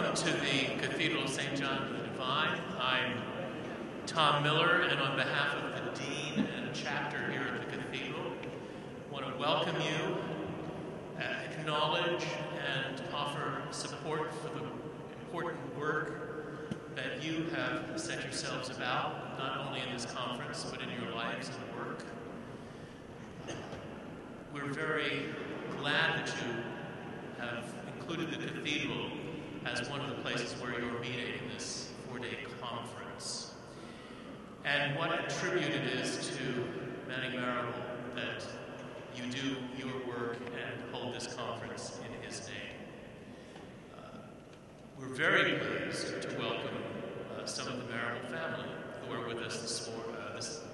Welcome to the Cathedral of St. John the Divine. I'm Tom Miller, and on behalf of the Dean and Chapter here at the Cathedral, I want to welcome you, acknowledge and offer support for the important work that you have set yourselves about, not only in this conference, but in your lives and work. We're very glad that you have included the Cathedral as one of the places where you're meeting in this four-day conference. And what a tribute it is to Manning Marable that you do your work and hold this conference in his name. We're very pleased to welcome some of the Marable family who are with us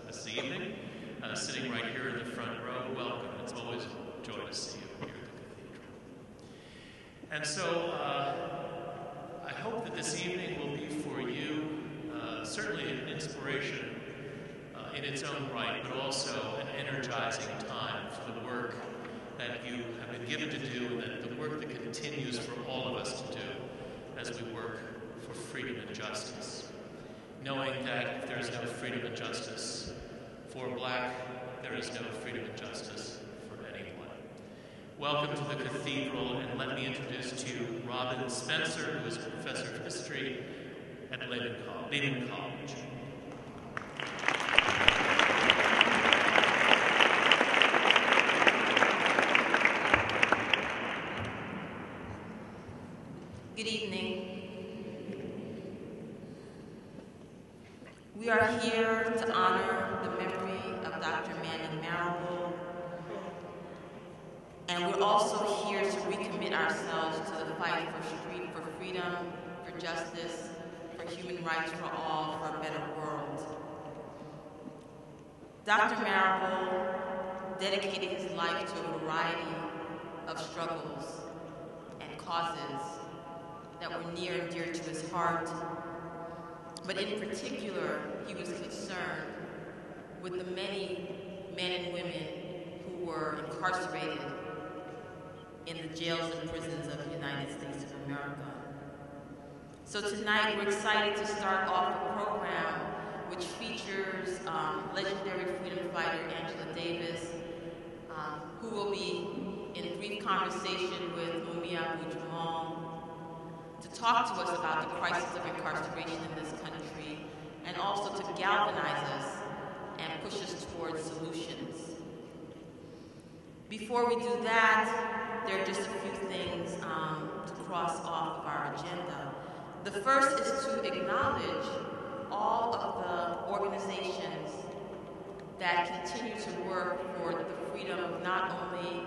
this evening, sitting right here in the front row. Welcome. It's always a joy to see you here at the Cathedral. And so I hope that this evening will be for you certainly an inspiration in its own right, but also an energizing time for the work that you have been given to do, and that the work that continues for all of us to do as we work for freedom and justice. Knowing that if there is no freedom and justice for Black, there is no freedom and justice for anyone. Welcome to the Cathedral, and let me introduce to you Robyn Spencer, who is a professor of history at Lehman College. Good evening. We are here to honor the memory of Dr. Manning Marable, and we're also here to recommit ourselves to the fight for freedom, for justice, for human rights for all, for a better world. Dr. Marable dedicated his life to a variety of struggles and causes that were near and dear to his heart. But in particular, he was concerned with the many men and women who were incarcerated in the jails and prisons of the United States of America. So tonight, we're excited to start off a program which features legendary freedom fighter Angela Davis, who will be in brief conversation with Mumia Abu Jamal, to talk to us about the crisis of incarceration in this country, and also to galvanize us and push us towards solutions. Before we do that, there are just a few things to cross off of our agenda. The first is to acknowledge all of the organizations that continue to work for the freedom of not only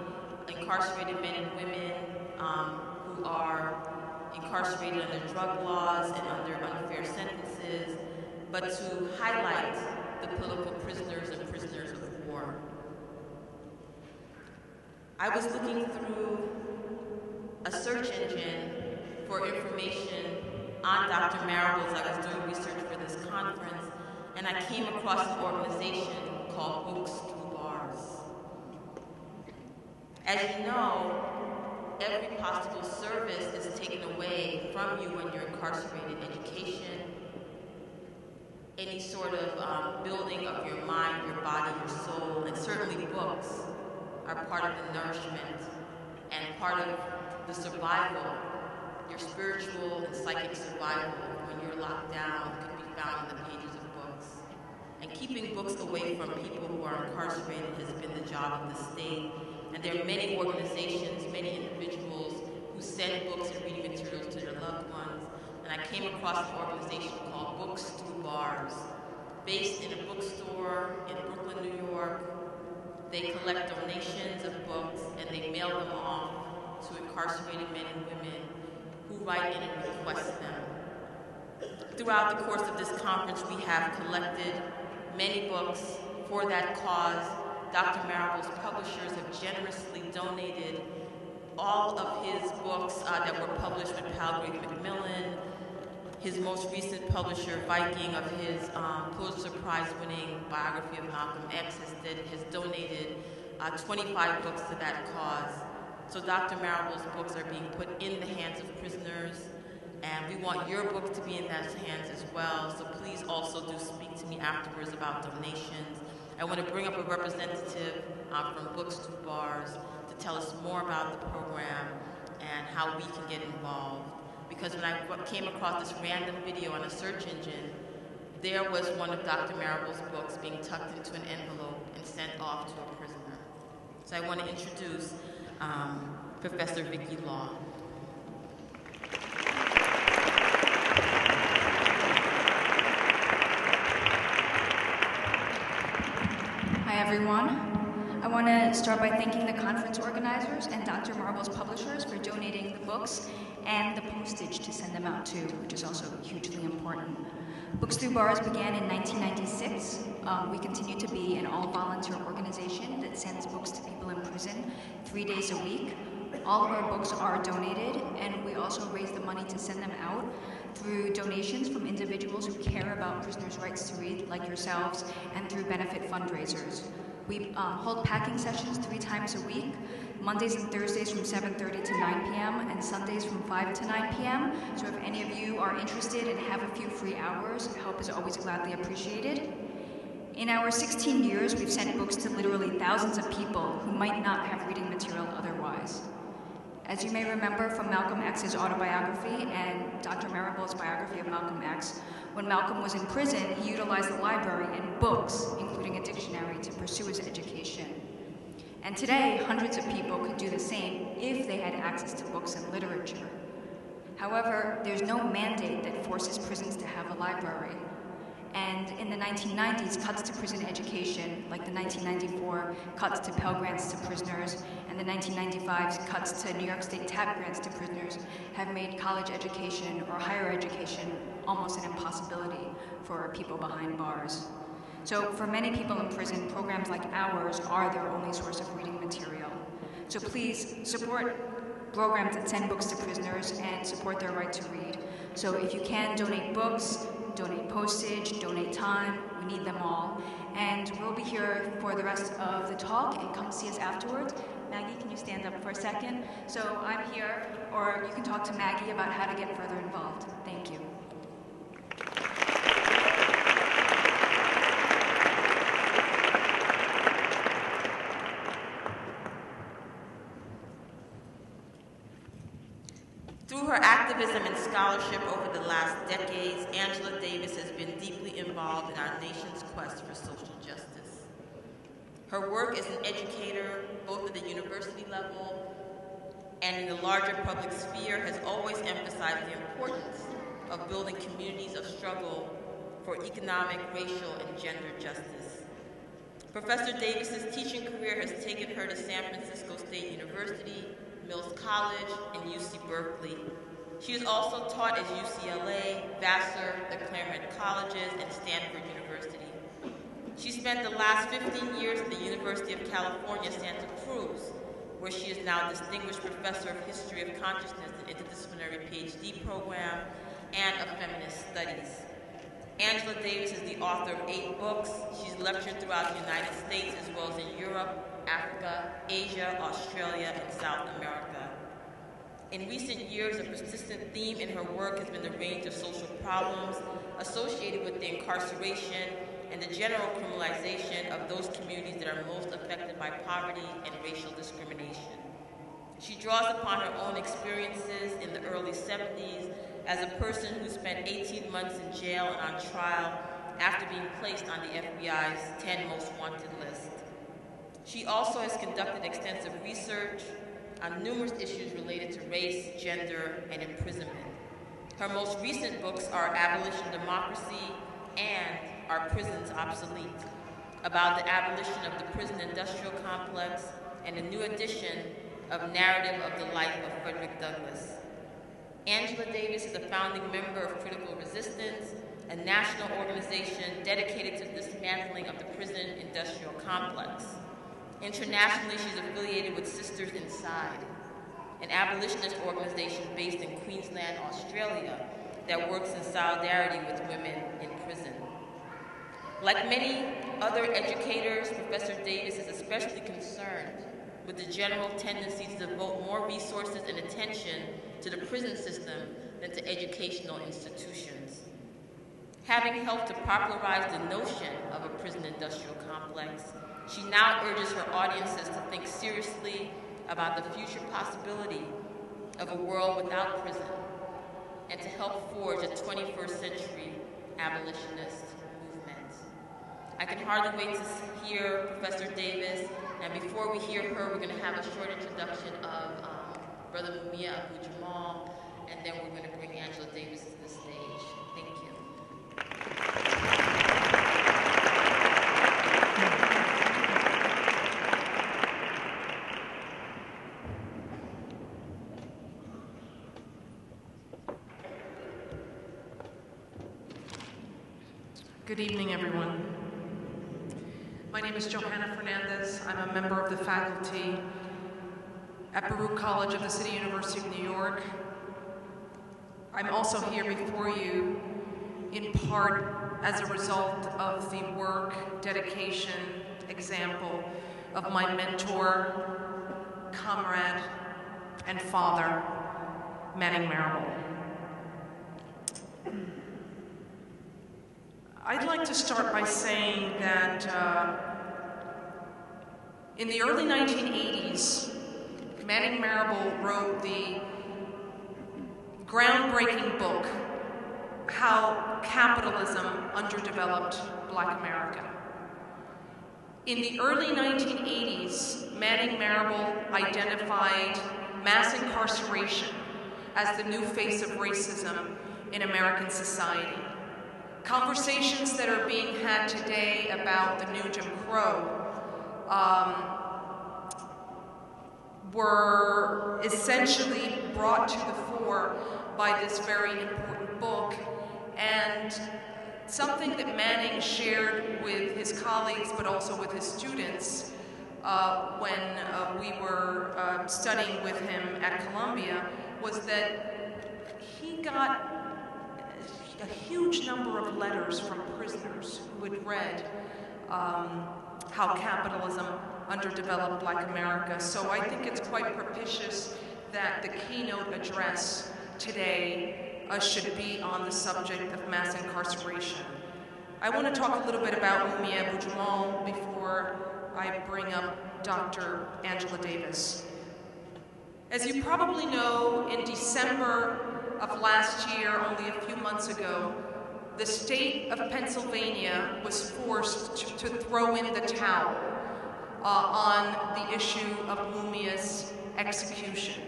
incarcerated men and women who are incarcerated under drug laws and under unfair sentences, but to highlight the political prisoners and prisoners of war. I was looking through a search engine for information on Dr. Marable as I was doing research for this conference, and I came across an organization called Books Through Bars. As you know, every possible service is taken away from you when you're incarcerated. Education, any sort of building of your mind, your body, your soul, and certainly books are part of the nourishment and part of the survival. Your spiritual and psychic survival when you're locked down can be found in the pages of books. And keeping books away from people who are incarcerated has been the job of the state. And there are many organizations, many individuals who send books and reading materials to their loved ones. And I came across an organization called Books Through Bars, based in a bookstore in Brooklyn, New York. They collect donations of books and they mail them off to incarcerated men and women who write in and request them. Throughout the course of this conference, we have collected many books for that cause. Dr. Marable's publishers have generously donated all of his books that were published with Palgrave Macmillan. His most recent publisher, Viking, of his Pulitzer Prize-winning biography of Malcolm X, has donated 25 books to that cause. So Dr. Marable's books are being put in the hands of prisoners And we want your books to be in those hands as well, so please also do speak to me afterwards about donations. I want to bring up a representative from Books to Bars to tell us more about the program and how we can get involved. Because when I came across this random video on a search engine, there was one of Dr. Marable's books being tucked into an envelope and sent off to a prisoner. So I want to introduce Professor Vicky Law. Hi everyone. I want to start by thanking the conference organizers and Dr. Marable's publishers for donating the books and the postage to send them out too, which is also hugely important. Books Through Bars began in 1996. We continue to be an all-volunteer organization that sends books to people in prison 3 days a week. All of our books are donated, and we also raise the money to send them out through donations from individuals who care about prisoners' rights to read, like yourselves, and through benefit fundraisers. We hold packing sessions 3 times a week, Mondays and Thursdays from 7:30 to 9 p.m. and Sundays from 5 to 9 p.m. So if any of you are interested and have a few free hours, help is always gladly appreciated. In our 16 years, we've sent books to literally thousands of people who might not have reading material otherwise. As you may remember from Malcolm X's autobiography and Dr. Marable's biography of Malcolm X, when Malcolm was in prison, he utilized the library and books, including a dictionary, to pursue his education. And today, hundreds of people could do the same if they had access to books and literature. However, there's no mandate that forces prisons to have a library. And in the 1990s, cuts to prison education, like the 1994 cuts to Pell Grants to prisoners, and the 1995 cuts to New York State TAP grants to prisoners, have made college education or higher education almost an impossibility for people behind bars. So for many people in prison, programs like ours are their only source of reading material. So please support programs that send books to prisoners and support their right to read. So if you can, donate books, donate postage, donate time, we need them all. And we'll be here for the rest of the talk, and come see us afterwards. Maggie, can you stand up for a second? So I'm here, or you can talk to Maggie about how to get further involved. Thank you. Through her activism and scholarship over the last decades, Angela Davis has been deeply involved in our nation's quest for social justice. Her work as an educator, both at the university level and in the larger public sphere, has always emphasized the importance of building communities of struggle for economic, racial, and gender justice. Professor Davis's teaching career has taken her to San Francisco State University, Mills College, and UC Berkeley. She has also taught at UCLA, Vassar, the Claremont Colleges, and Stanford University. She spent the last 15 years at the University of California, Santa Cruz, where she is now Distinguished Professor of History of Consciousness and Interdisciplinary PhD program and of Feminist Studies. Angela Davis is the author of 8 books. She's lectured throughout the United States as well as in Europe, Africa, Asia, Australia, and South America. In recent years, a persistent theme in her work has been the range of social problems associated with the incarceration and the general criminalization of those communities that are most affected by poverty and racial discrimination. She draws upon her own experiences in the early 70s as a person who spent 18 months in jail and on trial after being placed on the FBI's 10 Most Wanted list. She also has conducted extensive research on numerous issues related to race, gender, and imprisonment. Her most recent books are Abolition Democracy and Are Prisons Obsolete? About the abolition of the prison industrial complex, and a new edition of Narrative of the Life of Frederick Douglass. Angela Davis is a founding member of Critical Resistance, a national organization dedicated to the dismantling of the prison industrial complex. Internationally, she's affiliated with Sisters Inside, an abolitionist organization based in Queensland, Australia, that works in solidarity with women in prison. Like many other educators, Professor Davis is especially concerned with the general tendency to devote more resources and attention to the prison system than to educational institutions. Having helped to popularize the notion of a prison industrial complex, she now urges her audiences to think seriously about the future possibility of a world without prison and to help forge a 21st century abolitionist movement. I can hardly wait to hear Professor Davis, and before we hear her, we're going to have a short introduction of Brother Mumia Abu Jamal, and then we're going to bring Angela Davis to the stage. Thank you. Good evening, everyone. My name is Johanna Fernandez. I'm a member of the faculty at Baruch College of the City University of New York. I'm also here before you in part as a result of the work, dedication, example of my mentor, comrade, and father, Manning Marable. I'd like to start by saying that in the early 1980s, Manning Marable wrote the groundbreaking book, How Capitalism Underdeveloped Black America. In the early 1980s, Manning Marable identified mass incarceration as the new face of racism in American society. Conversations that are being had today about the new Jim Crow were essentially brought to the fore by this very important book, and something that Manning shared with his colleagues but also with his students when we were studying with him at Columbia was that he got a huge number of letters from prisoners who had read How Capitalism Underdeveloped Black America. So I think it's quite propitious that the keynote address today should be on the subject of mass incarceration. I want to talk a little bit about Mumia Abu Jamal before I bring up Dr. Angela Davis. As you probably know, in December of last year, only a few months ago, the state of Pennsylvania was forced to throw in the towel on the issue of Mumia's execution.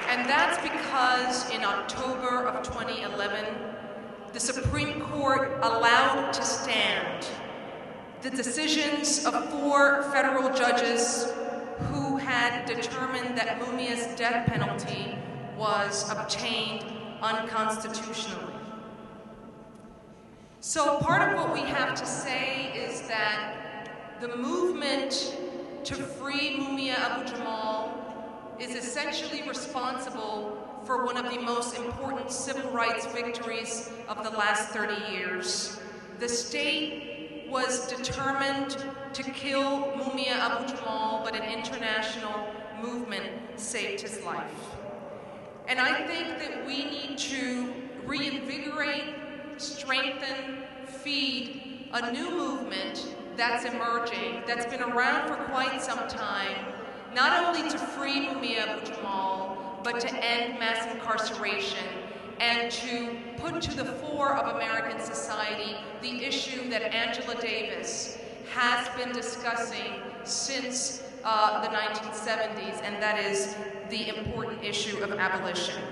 And that's because in October of 2011, the Supreme Court allowed to stand the decisions of 4 federal judges who had determined that Mumia's death penalty was obtained unconstitutionally. So part of what we have to say is that the movement to free Mumia Abu Jamal is essentially responsible for one of the most important civil rights victories of the last 30 years. The state was determined to kill Mumia Abu Jamal, but an international movement saved his life. And I think that we need to reinvigorate, strengthen, feed a new movement that's emerging, that's been around for quite some time, not only to free Mumia Abu Jamal, but to end mass incarceration and to put to the fore of American society the issue that Angela Davis has been discussing since the 1970s, and that is the important issue of abolition.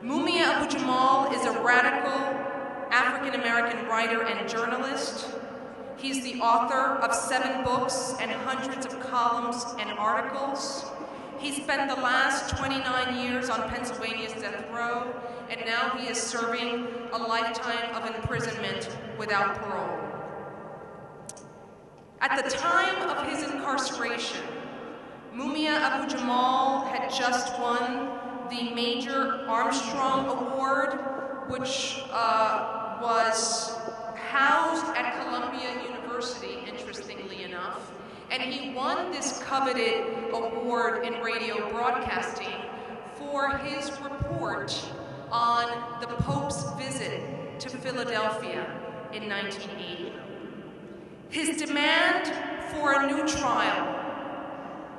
Mumia Abu Jamal is a radical African-American writer and journalist. He's the author of 7 books and hundreds of columns and articles. He spent the last 29 years on Pennsylvania's death row, and now he is serving a lifetime of imprisonment without parole. At the time of his incarceration, Mumia Abu Jamal had just won the Major Armstrong Award, which was housed at Columbia University, interestingly enough, and and he won this coveted award in radio broadcasting for his report on the Pope's visit to Philadelphia in 1980. His demand for a new trial,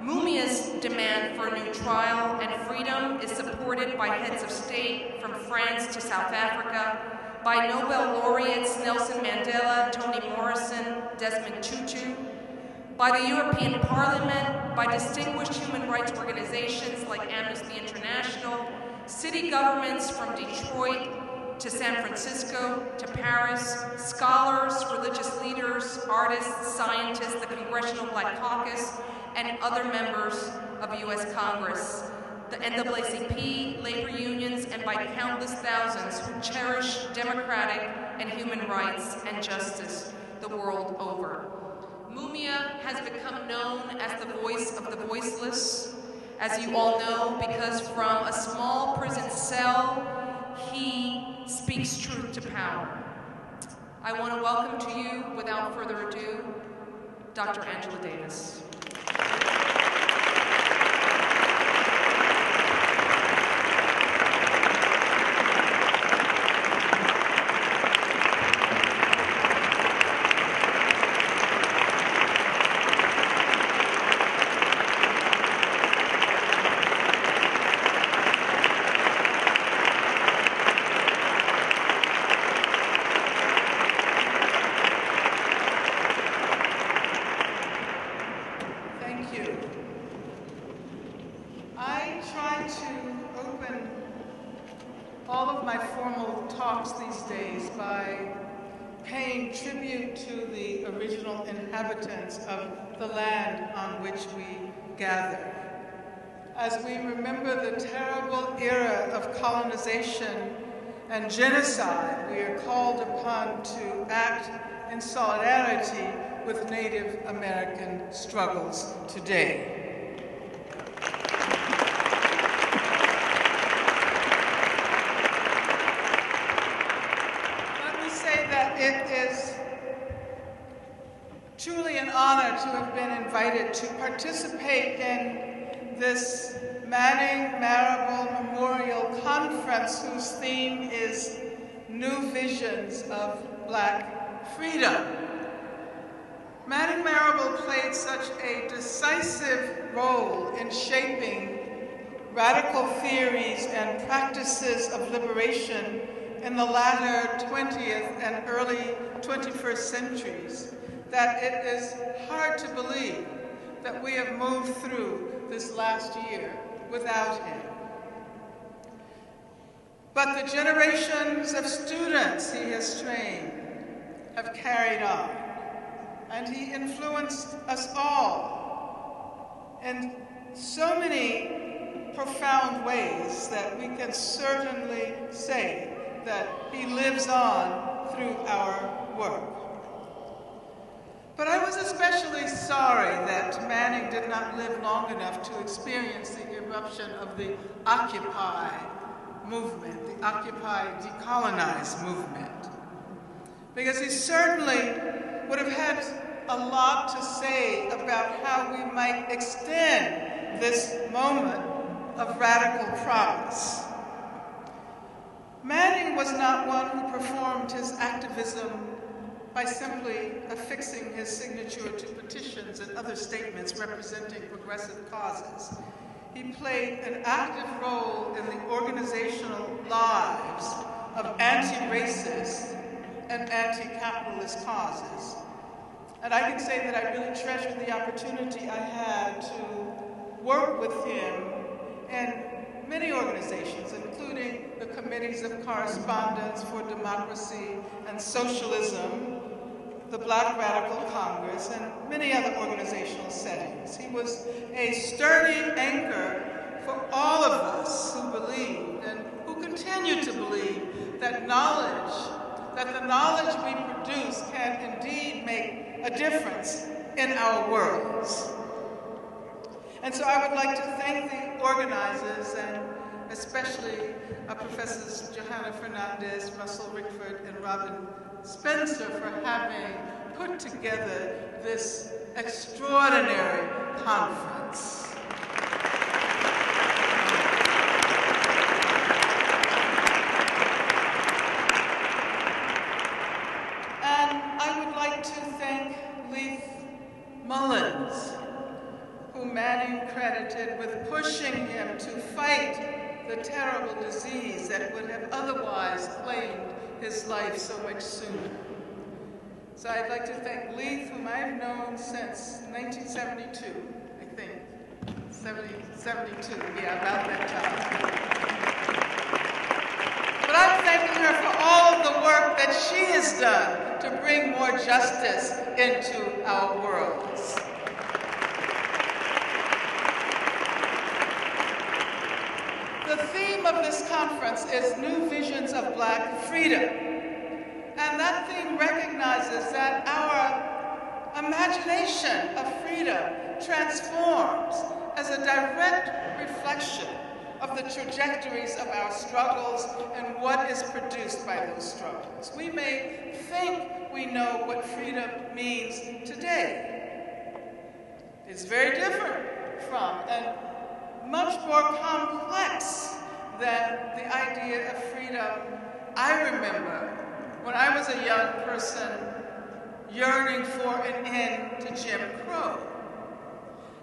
Mumia's demand for a new trial and freedom, is supported by heads of state from France to South Africa, by Nobel laureates Nelson Mandela, Toni Morrison, Desmond Tutu, by the European Parliament, by distinguished human rights organizations like Amnesty International, city governments from Detroit to San Francisco to Paris, scholars, religious leaders, artists, scientists, the Congressional Black Caucus, and other members of U.S. Congress, the NAACP, labor unions, and by countless thousands who cherish democratic and human rights and justice the world over. Mumia has become known as the voice of the voiceless, as you all know, because from a small prison cell, he speaks truth to power. I want to welcome to you, without further ado, Dr. Angela Davis. Inhabitants of the land on which we gather. As we remember the terrible era of colonization and genocide, we are called upon to act in solidarity with Native American struggles today. Let me say that it is truly an honor to have been invited to participate in this Manning Marable Memorial Conference, whose theme is New Visions of Black Freedom. Manning Marable played such a decisive role in shaping radical theories and practices of liberation in the latter 20th and early 21st centuries, that it is hard to believe that we have moved through this last year without him. But the generations of students he has trained have carried on, and he influenced us all in so many profound ways that we can certainly say that he lives on through our work. But I was especially sorry that Manning did not live long enough to experience the eruption of the Occupy movement, the Occupy Decolonize movement, because he certainly would have had a lot to say about how we might extend this moment of radical progress. Manning was not one who performed his activism by simply affixing his signature to petitions and other statements representing progressive causes. He played an active role in the organizational lives of anti-racist and anti-capitalist causes. And I can say that I really treasured the opportunity I had to work with him in many organizations, including the Committees of Correspondence for Democracy and Socialism, the Black Radical Congress, and many other organizational settings. He was a sturdy anchor for all of us who believed and who continue to believe that the knowledge we produce can indeed make a difference in our worlds. And so I would like to thank the organizers, and especially Professors Johanna Fernandez, Russell Rickford, and Robyn Spencer for having put together this extraordinary conference. And I would like to thank Leith Mullins, who Manning credited with pushing him to fight the terrible disease that would have otherwise claimed his life so much sooner. So I'd like to thank Leith, whom I've known since 1972, I think. 72, yeah, about that time. But I'm thanking her for all of the work that she has done to bring more justice into our worlds. The theme of this conference is New Visions of Black Freedom. And that theme recognizes that our imagination of freedom transforms as a direct reflection of the trajectories of our struggles and what is produced by those struggles. We may think we know what freedom means today. It's very different from and much more complex than the idea of freedom I remember when I was a young person yearning for an end to Jim Crow.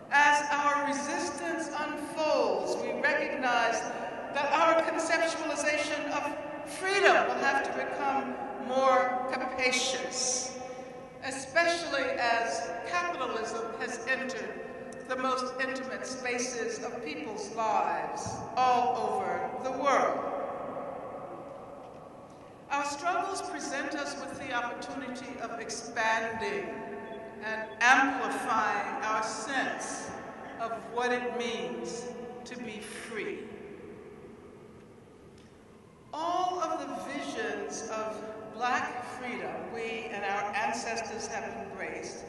As our resistance unfolds, we recognize that our conceptualization of freedom will have to become more capacious, especially as capitalism has entered the most intimate spaces of people's lives all over the world. Our struggles present us with the opportunity of expanding and amplifying our sense of what it means to be free. All of the visions of Black freedom we and our ancestors have embraced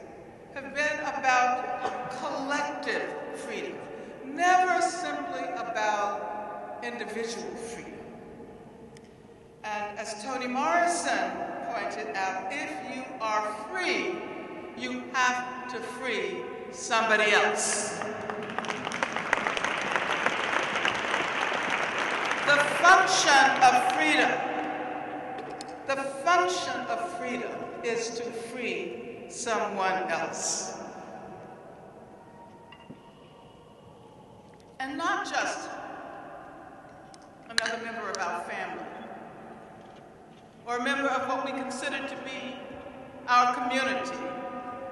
have been about collective freedom, never simply about individual freedom. And as Toni Morrison pointed out, if you are free, you have to free somebody else. The function of freedom is to free someone else. And not just another member of our family, or a member of what we consider to be our community,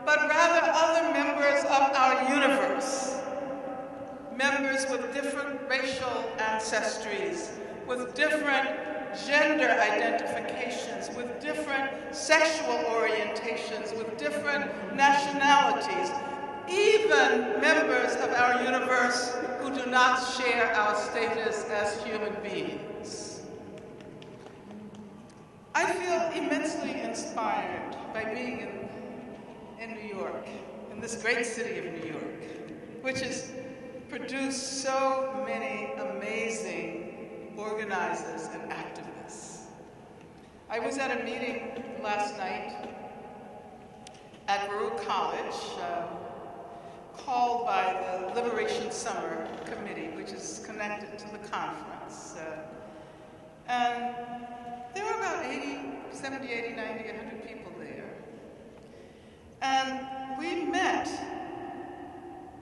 but rather other members of our universe, members with different racial ancestries, with different gender identifications, with different sexual orientations, with different nationalities, even members of our universe who do not share our status as human beings. I feel immensely inspired by being in New York, in this great city of New York, which has produced so many amazing organizers and activists. I was at a meeting last night at Baruch College, called by the Liberation Summer Committee, which is connected to the conference. And there were about 70, 80, 90, 100 people there. And we met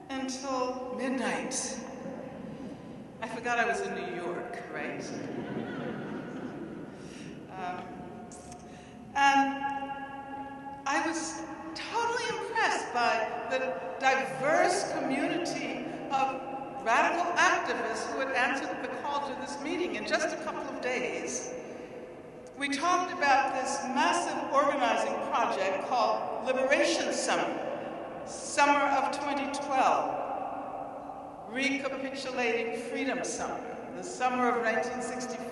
until midnight. I forgot I was in New York, right? And I was totally impressed by the diverse community of radical activists who had answered the call to this meeting in just a couple of days. We talked about this massive organizing project called Liberation Summer, summer of 2012, recapitulating Freedom Summer, the summer of 1964.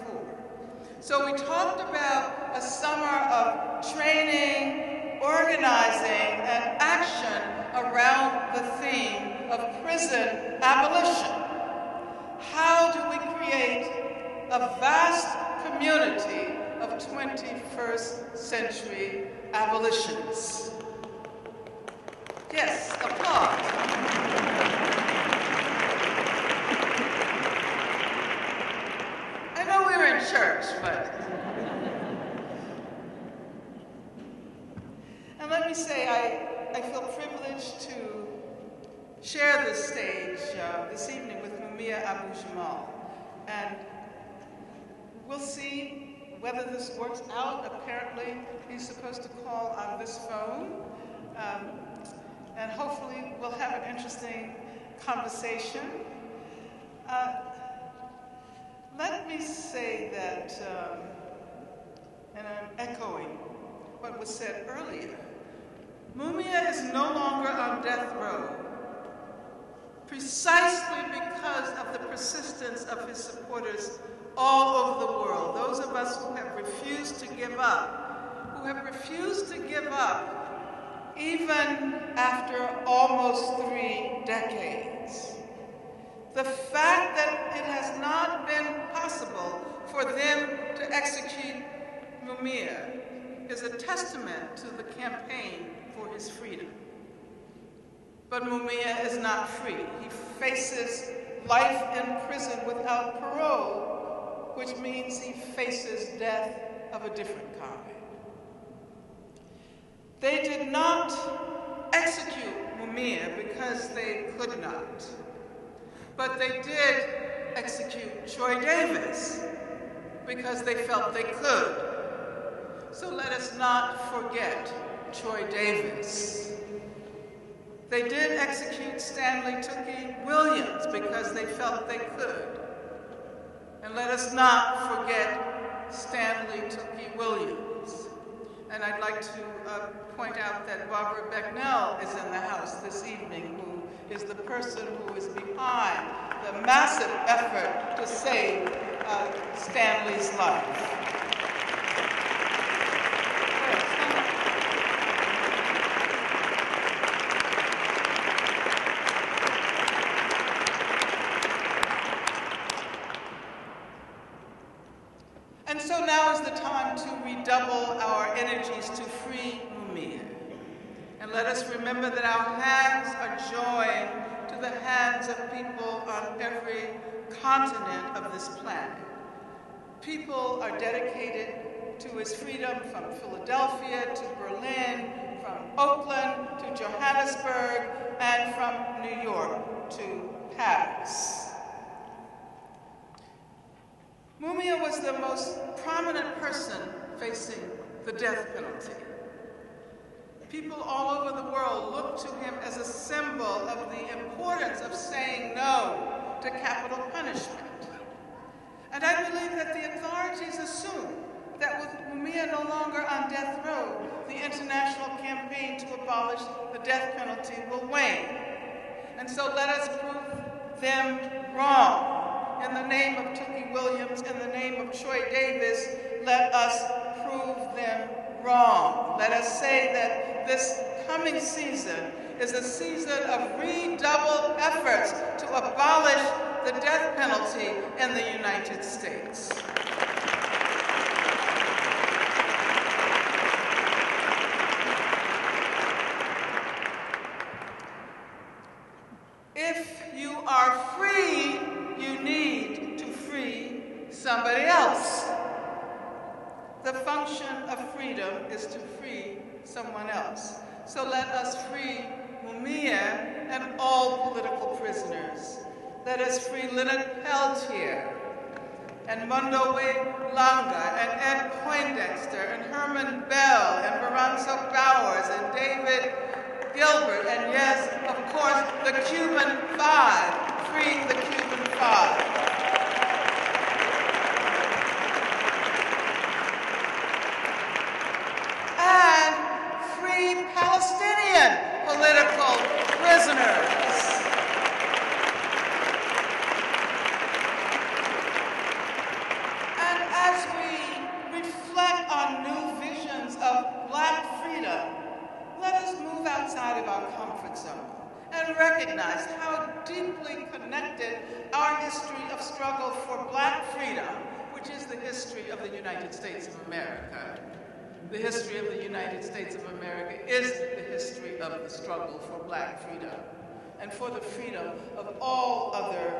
So we talked about a summer of training, organizing, and action around the theme of prison abolition. How do we create a vast community of 21st century abolitionists? Yes, applause. I know we were in church, but... And let me say, I feel privileged to share this stage this evening with Mumia Abu Jamal. And we'll see whether this works out. Apparently, he's supposed to call on this phone. And hopefully we'll have an interesting conversation. Let me say that, and I'm echoing what was said earlier, Mumia is no longer on death row, precisely because of the persistence of his supporters all over the world, those of us who have refused to give up, even after almost 3 decades. The fact that it has not been possible for them to execute Mumia is a testament to the campaign for his freedom. But Mumia is not free. He faces life in prison without parole, which means he faces death of a different kind. They did not execute Mumia because they could not, but they did execute Troy Davis because they felt they could. So let us not forget Troy Davis. They did execute Stanley Tookie Williams because they felt they could. And let us not forget Stanley Tookie Williams. And I'd like to point out that Barbara Becknell is in the house this evening, who is the person who is behind the massive effort to save Stanley's life. And so now is the time to redouble our energies to free Mumia. And let us remember that our hands are joined to the hands of people on every continent of this planet. People are dedicated to his freedom from Philadelphia to Berlin, from Oakland to Johannesburg, and from New York to Paris. Mumia was the most prominent person facing the death penalty. People all over the world look to him as a symbol of the importance of saying no to capital punishment. And I believe that the authorities assume that with Mumia no longer on death row, the international campaign to abolish the death penalty will wane. And so let us prove them wrong. In the name of Tookie Williams, in the name of Troy Davis, let us prove them wrong. Let us say that this coming season is a season of redoubled efforts to abolish the death penalty in the United States. If you are free, you need to free somebody else. The function of freedom is to free someone else. So let us free Mumia and all political prisoners. Let us free Leonard Peltier and Mondo Langa and Ed Poindexter and Herman Bell and Veronso Bowers and David Gilbert and, yes, of course, the Cuban Five. Free the Cuban Five. And free Palestinian political prisoners. And as we reflect on new visions of Black freedom, let us move outside of our comfort zone and recognize how deeply connected our history of struggle for Black freedom, which is the history of the United States of America, the history of the United States of America is the history of the struggle for black freedom and for the freedom of all other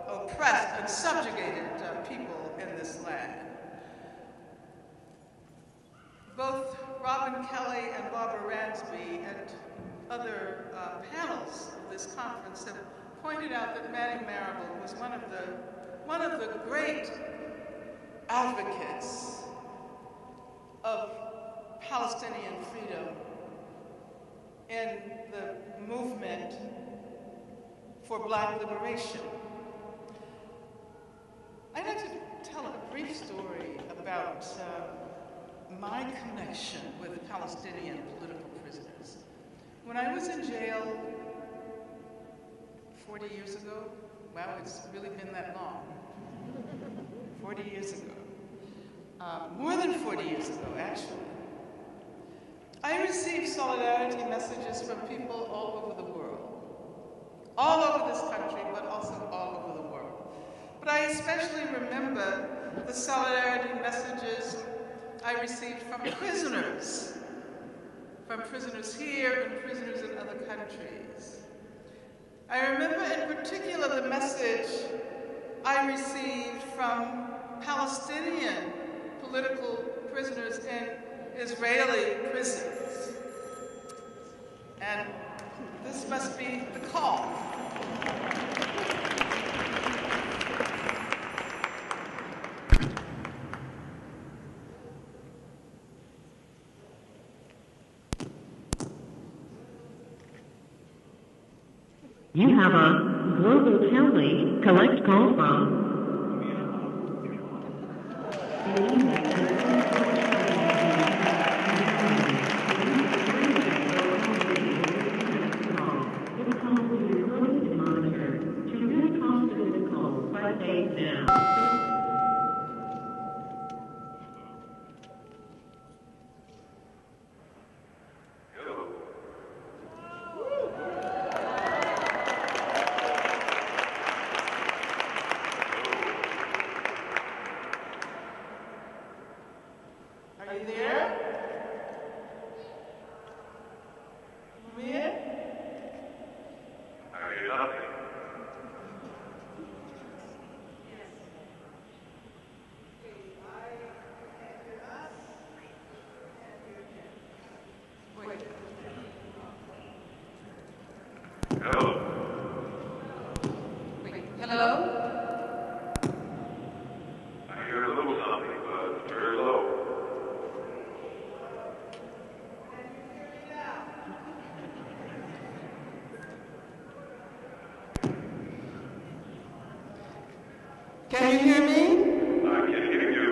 oppressed and subjugated people in this land. Both Robyn Kelly and Barbara Ransby and other panels of this conference have pointed out that Manning Marable was one of the great advocates of Palestinian freedom in the movement for black liberation. I'd like to tell a brief story about my connection with Palestinian political prisoners. When I was in jail 40 years ago, wow, it's really been that long. 40 years ago. More than 40 years ago, actually. I received solidarity messages from people all over the world. All over this country, but also all over the world. But I especially remember the solidarity messages I received from prisoners here and prisoners in other countries. I remember in particular the message I received from Palestinian political prisoners in Israeli prisons. And this must be the call. You have a global tele collect call from. Can you hear me? I can hear you.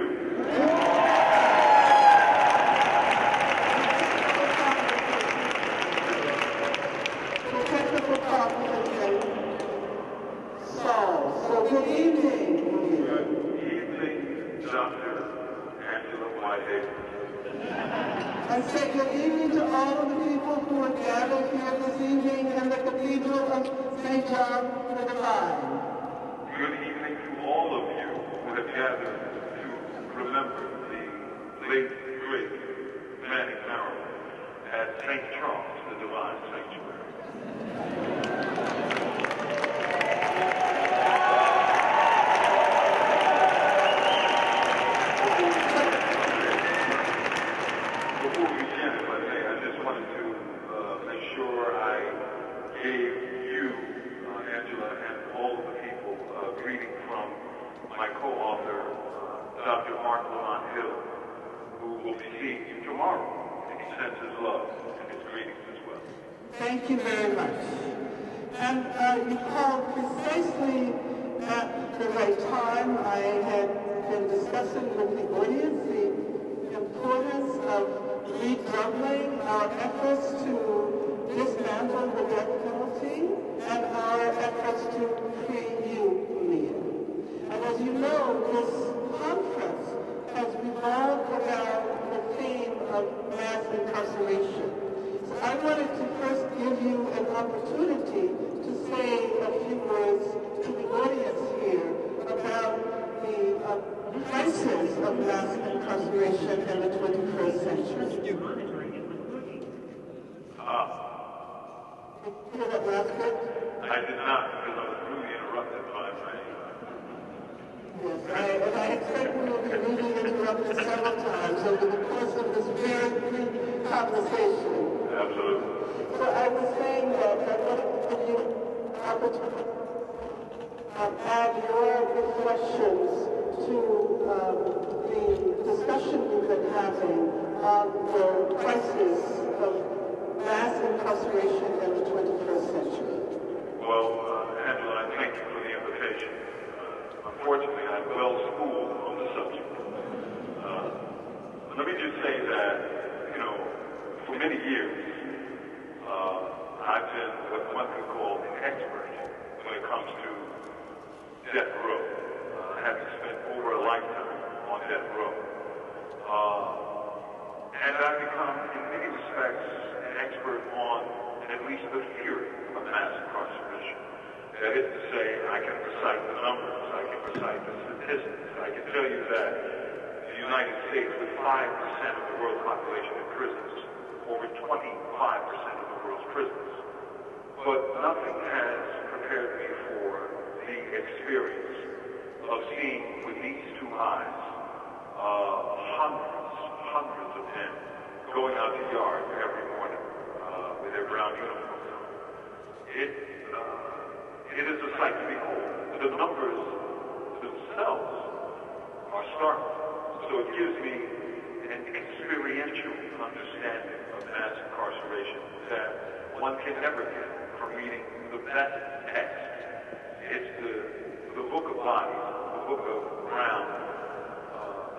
Technical complication. So good evening. Good evening, Dr. Angela Whitehead. I say good evening to all of the people who are gathered here this evening in the Cathedral of St. John the Divine. Good evening to all of you who have gathered to remember the late, great Manning Marable at St. Charles, the Divine Sanctuary. Before we begin, if I may, I just wanted to make sure I gave you, Angela, and all of the people a greeting from my co-author, Dr. Mark Lamont Hill, who will be seeing you tomorrow. And he sends his love and his greetings as well. Thank you very much. And you called precisely at the right time. I had been discussing with the audience the importance of redoubling our efforts to dismantle the death penalty and our efforts to free you, Mumia. And as you know, this conference has revolved around the theme of mass incarceration. So I wanted to first give you an opportunity to say a few words to the audience here about the crisis of mass incarceration. incarceration in the 21st century. Did you hear that last bit? I did not, because I was really interrupted by my... Yes, and I expect we will be really interrupted several times over the course of this very brief conversation. Absolutely. So I was saying that I wanted to give you an opportunity to add your reflections to the discussion we've been having on the crisis of mass incarceration in the 21st century. Well, Angela, I thank you for the invitation. Unfortunately, I'm well schooled on the subject. Let me just say that, you know, for many years, I've been what one could call an expert when it comes to death row, having spent over a lifetime on death row. And I've become, in many respects, an expert on at least the theory of mass incarceration. That is to say, I can recite the numbers, I can recite the statistics, I can tell you that the United States, with 5% of the world's population in prisons, over 25% of the world's prisons. But nothing has prepared me for the experience of seeing with these two eyes hundreds of men going out to yard every morning with their brown uniforms on. It is a sight to behold. The numbers themselves are startling. So it gives me an experiential understanding of mass incarceration that one can never get from reading the best text. It's the book of bodies, the book of brown,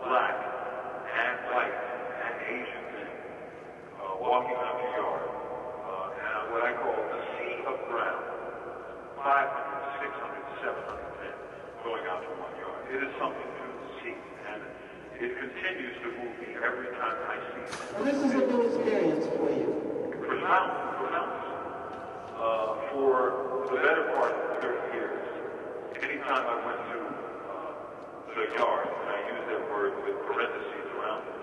black, and white, and Asian men walking out the yard. And what I call the sea of brown. 500, 600, 700 men going out to one yard. It is something to see, and it continues to move me every time I see it. Well, this is a new experience for you. Profound. For the better part of 30 years, anytime I went to the yard, and I use that word with parentheses around it,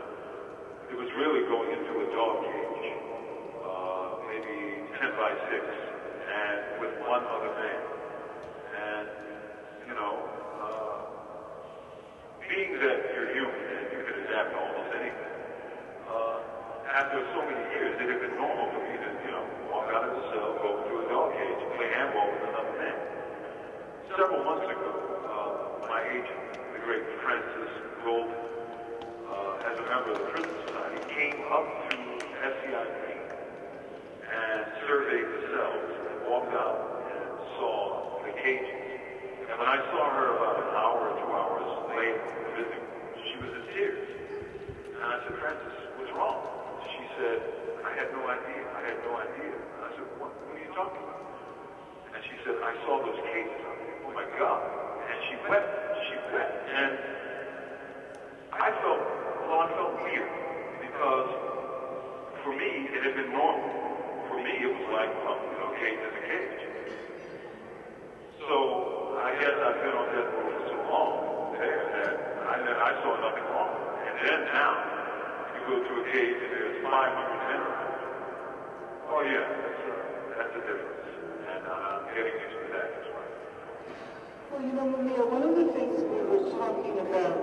it was really going into a dog cage, maybe 10 by 6, and with one other man. And, you know, being that you're human and you can adapt to almost anything, after so many years, it had been normal for me to, you know, walk out of the cell, go into a dog cage, and play handball with another man. Several months ago, my agent, the great Francis Golden, as a member of the Prison Society, came up to SCIP and surveyed the cells and walked out and saw the cages. And when I saw her about an hour or 2 hours later visiting, she was in tears. And I said, Francis, what's wrong? She said, I had no idea. And I said, what are you talking about? And she said, I saw those cages out there. Oh my God. And she wept. And I felt weird because for me, it had been normal. For me, it was like, well, you know, cage is a cage. So I guess I've been on death row for so long there that I saw nothing wrong. And then now, you go to a cage and there's 500 men around. Oh yeah, that's a difference. And I'm getting used to that as well. Well, you know, Mumia, one of the things we were talking about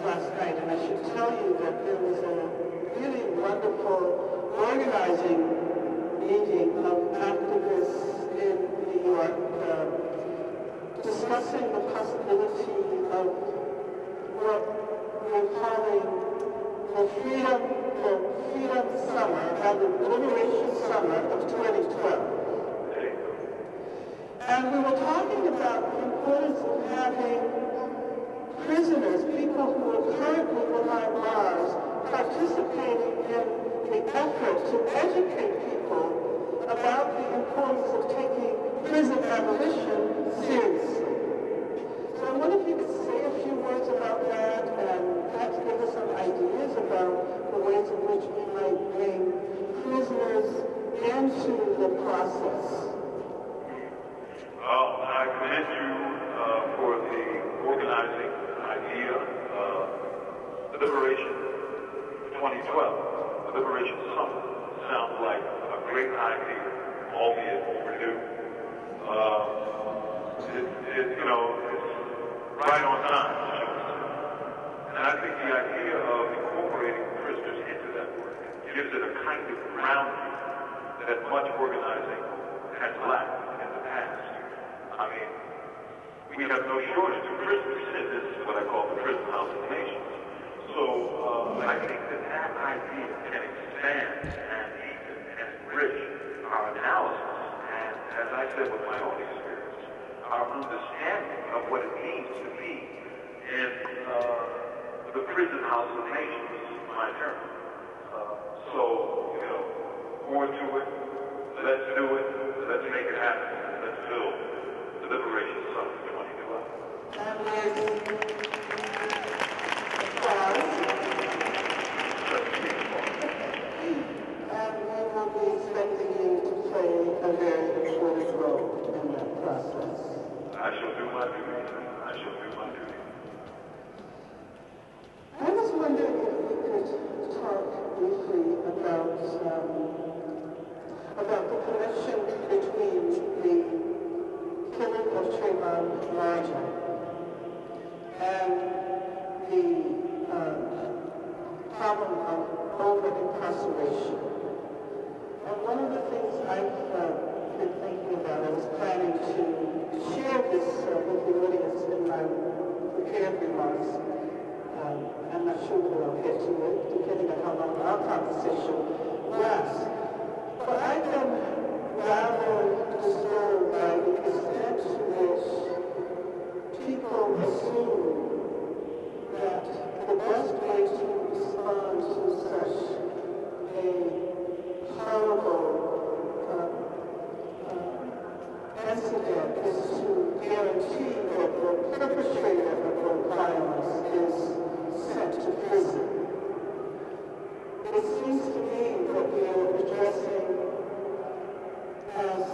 last night, and I should tell you that there was a really wonderful organizing meeting of activists in New York discussing the possibility of what we're calling the Freedom Summer, and the Liberation Summer of 2012. And we were talking about the importance of having prisoners, people who are currently behind bars, participating in the effort to educate people about the importance of taking prison abolition seriously. So I wonder if you could say a few words about that and perhaps give us some ideas about the ways in which we might bring prisoners into the process. Well, I commend you for the organizing idea. The Liberation 2012, the Liberation Summit, sounds like a great idea, albeit overdue. It's right on time, and I think the idea of incorporating prisoners into that work gives it a kind of grounding that much organizing has lacked in the past. I mean, we have no shortage of prisoners in this, what I call the prison house of nations. So I think that idea can expand and deepen and enrich our analysis, and as I said with my own experience, our understanding of what it means to be in the prison house of nations, my term. More to it, let's do it, let's make it happen, let's build the Liberation Summit 2012. And we will be expecting you to play a very important role in that process. I shall do my duty. I shall do my duty. I was wondering if we could talk briefly about the connection between the killing of Trayvon Martin and the problem of over-incarceration. And one of the things I've been thinking about, I was planning to share this with the audience in my prepared remarks. I'm not sure when I'll get to it, depending on how long our conversation lasts. But I've been rather disturbed by the extent to which people assume that the best way to respond to such a horrible incident is to guarantee that the perpetrator of the violence is sent to prison. It seems to me that we are addressing, as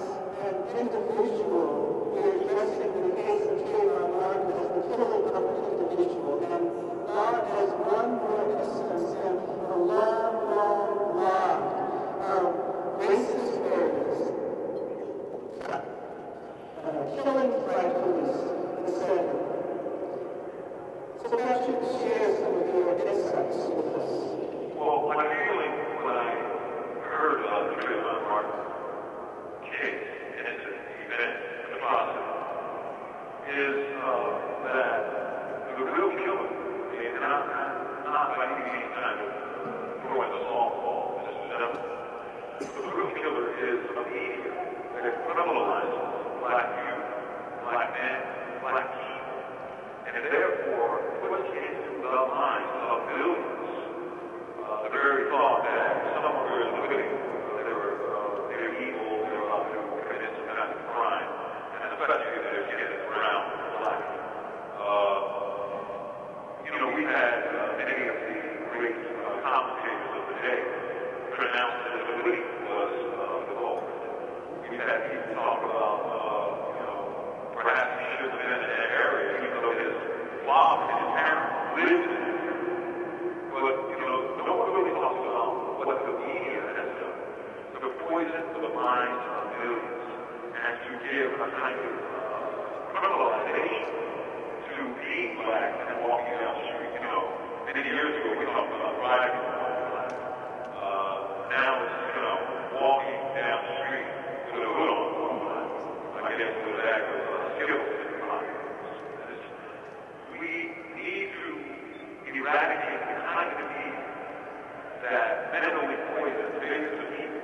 an individual, we are addressing the case of Trayvon Martin as the killing of an individual, and not as one more instance in a long, long line of racist murders, killings by police, etc. So perhaps you could share some of your insights with us. Well, my feeling when I heard of the Trayvon Martin case, incident, event, atrocity, is that the real killer, and I'm not by any means kind of throwing the softball, Mr. Gentleman, the real killer is a media that criminalizes black youth, black men, black people, and therefore puts into the minds of billions the very thought that some of them are living, they're evil, they're about to commit some kind of crime, and especially if they're getting around black. We've had many of the great commentators of the day pronounce that the police was the culprit. We've had people talk about, perhaps he shouldn't have been in that area, even though his father and his parents lived in it. But, no one really talks about what the media has done to poison the minds of millions and to give a kind of criminalization to being black and walking down the street. Many years ago we talked about driving black. Now it's, walking down the street with a hood on. I guess with that skill. We need to eradicate the kind of media that mentally poisons millions of people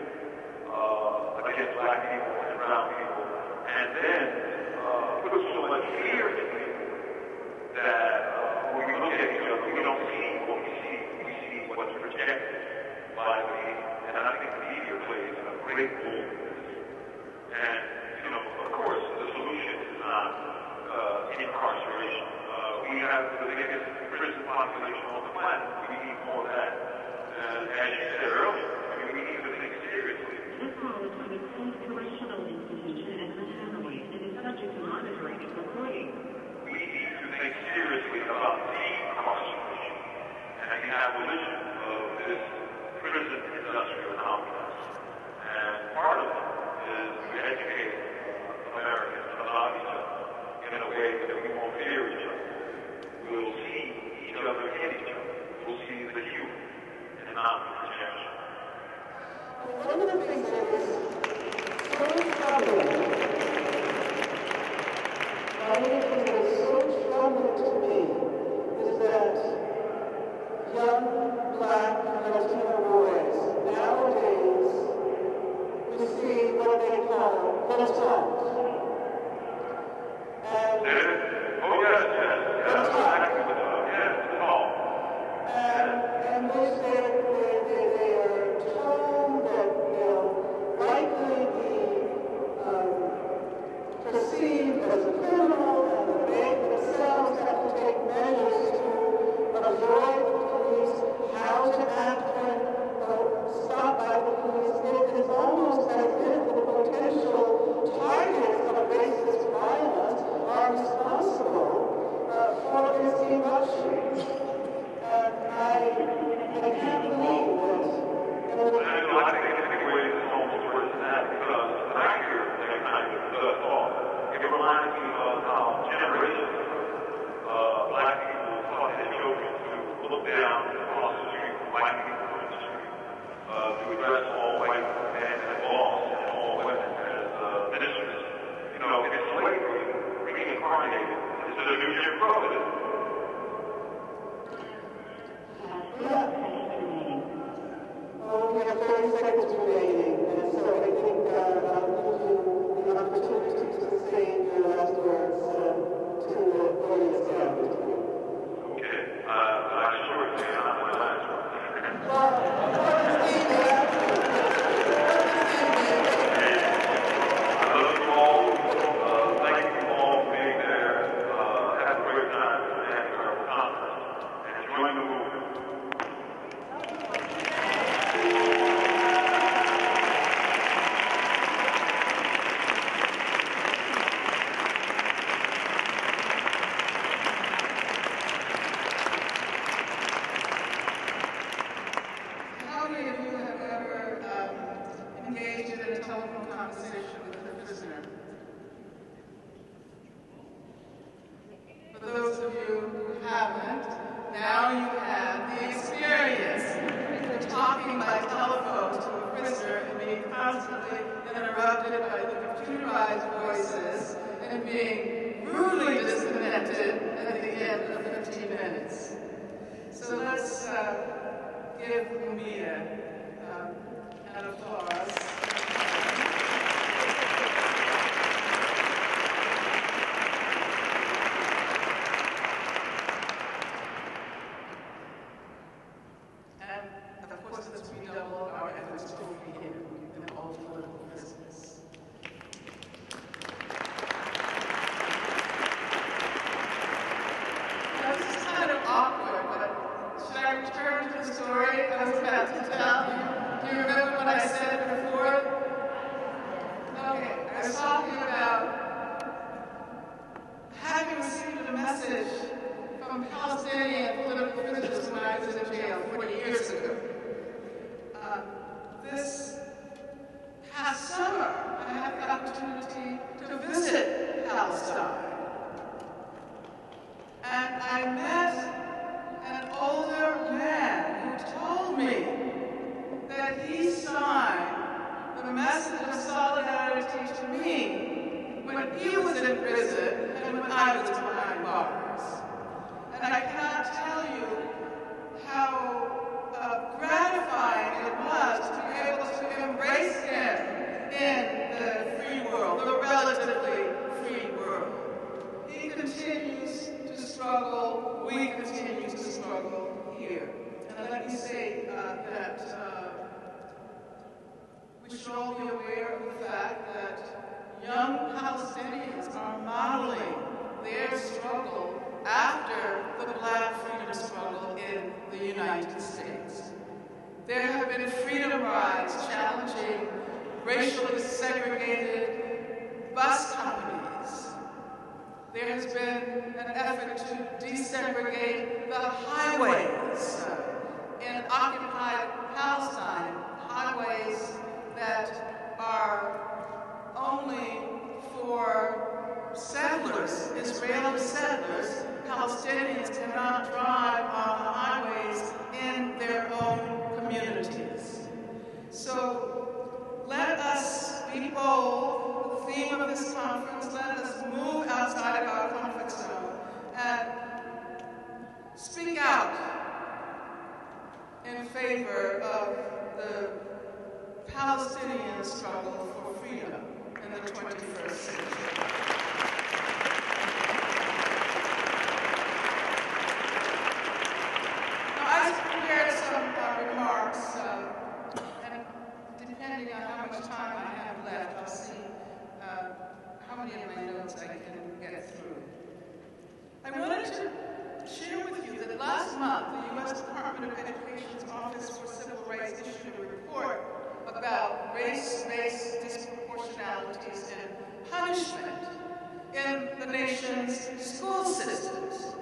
against black people and brown people, and then puts so much fear into people that when we look at each other, we don't see what we see. We see what's projected by the media, and I think the media plays a great role in this. And of course, the solution is not incarceration. We have the biggest prison population on the planet. We need more of that. And as you said earlier, we need to think seriously. This call is from a closed correctional institution at Manhattan and is subject to monitoring and recording. We need to think seriously about de-incarceration. And we have one of the things that is so troubling, one of the things that is so troubling to me is that young Black Latino boys nowadays receive what they call little talk. And and they say they are told that they'll likely be perceived as a criminal, and they themselves have to take measures to avoid the police, how to act when stopped by the police. It is almost as if the potential targets of racist violence are responsible for this eruption. And I can't believe that. I think in many ways it's almost worse than that, because when I hear that kind of talk, it reminds me of how generations of Black people taught their children to look down across the street from white people in the street, to address all white men as boss and all women as ministers. You know, it's slavery reincarnated. It's a new Jim Crow, isn't it? Well, we have 30 seconds remaining, and so I think I'll give you the opportunity to say your last words to the audience gathered. Okay, I sure think I'm my last word. I love you all. Thank you all for being there. Have a great time at our conference and join the movement. How many of you have ever engaged in a telephone conversation with a prisoner? For those of you who haven't, now you have the experience of talking by telephone to a prisoner and being constantly interrupted by the computerized voices and being rudely disconnected at the end of 15 minutes. So let's give Mumia an applause. And of course, let's redouble our efforts to free him and all political prisoners. Now, this is kind of awkward, but should I return to the story I was about to tell? Do you remember what I said before? Okay, I was talking about having received a message from Palestinian political prisoners when I was in jail 40 years ago. This past summer, I had the opportunity to visit Palestine. And I met an older man who told me that he signed the message of solidarity to me when he was in prison and when I was behind bars. And I cannot tell you how gratifying it was to be able to embrace him in the free world, the relatively free world. He continues to struggle, we continue to struggle here. And let me say that we should all be aware of the fact that young Palestinians are modeling their struggle after the Black freedom struggle in the United States. There have been freedom rides challenging racially segregated bus companies. There has been an effort to desegregate the highways in occupied Palestine, highways that are only for settlers, Israeli settlers. Palestinians cannot drive on the highways in their own communities. So let us be bold. The theme of this conference, let us move outside of our comfort zone and speak out in favor of the Palestinian struggle for freedom in the 21st century. Now, I've prepared some remarks, and depending on how much time I have left, I'll see how many of my notes I can get through. I wanted to share with you that last month, the U.S. Department of Education's Office for Civil Rights issued a report about race-based disproportionalities and punishment in the nation's school systems.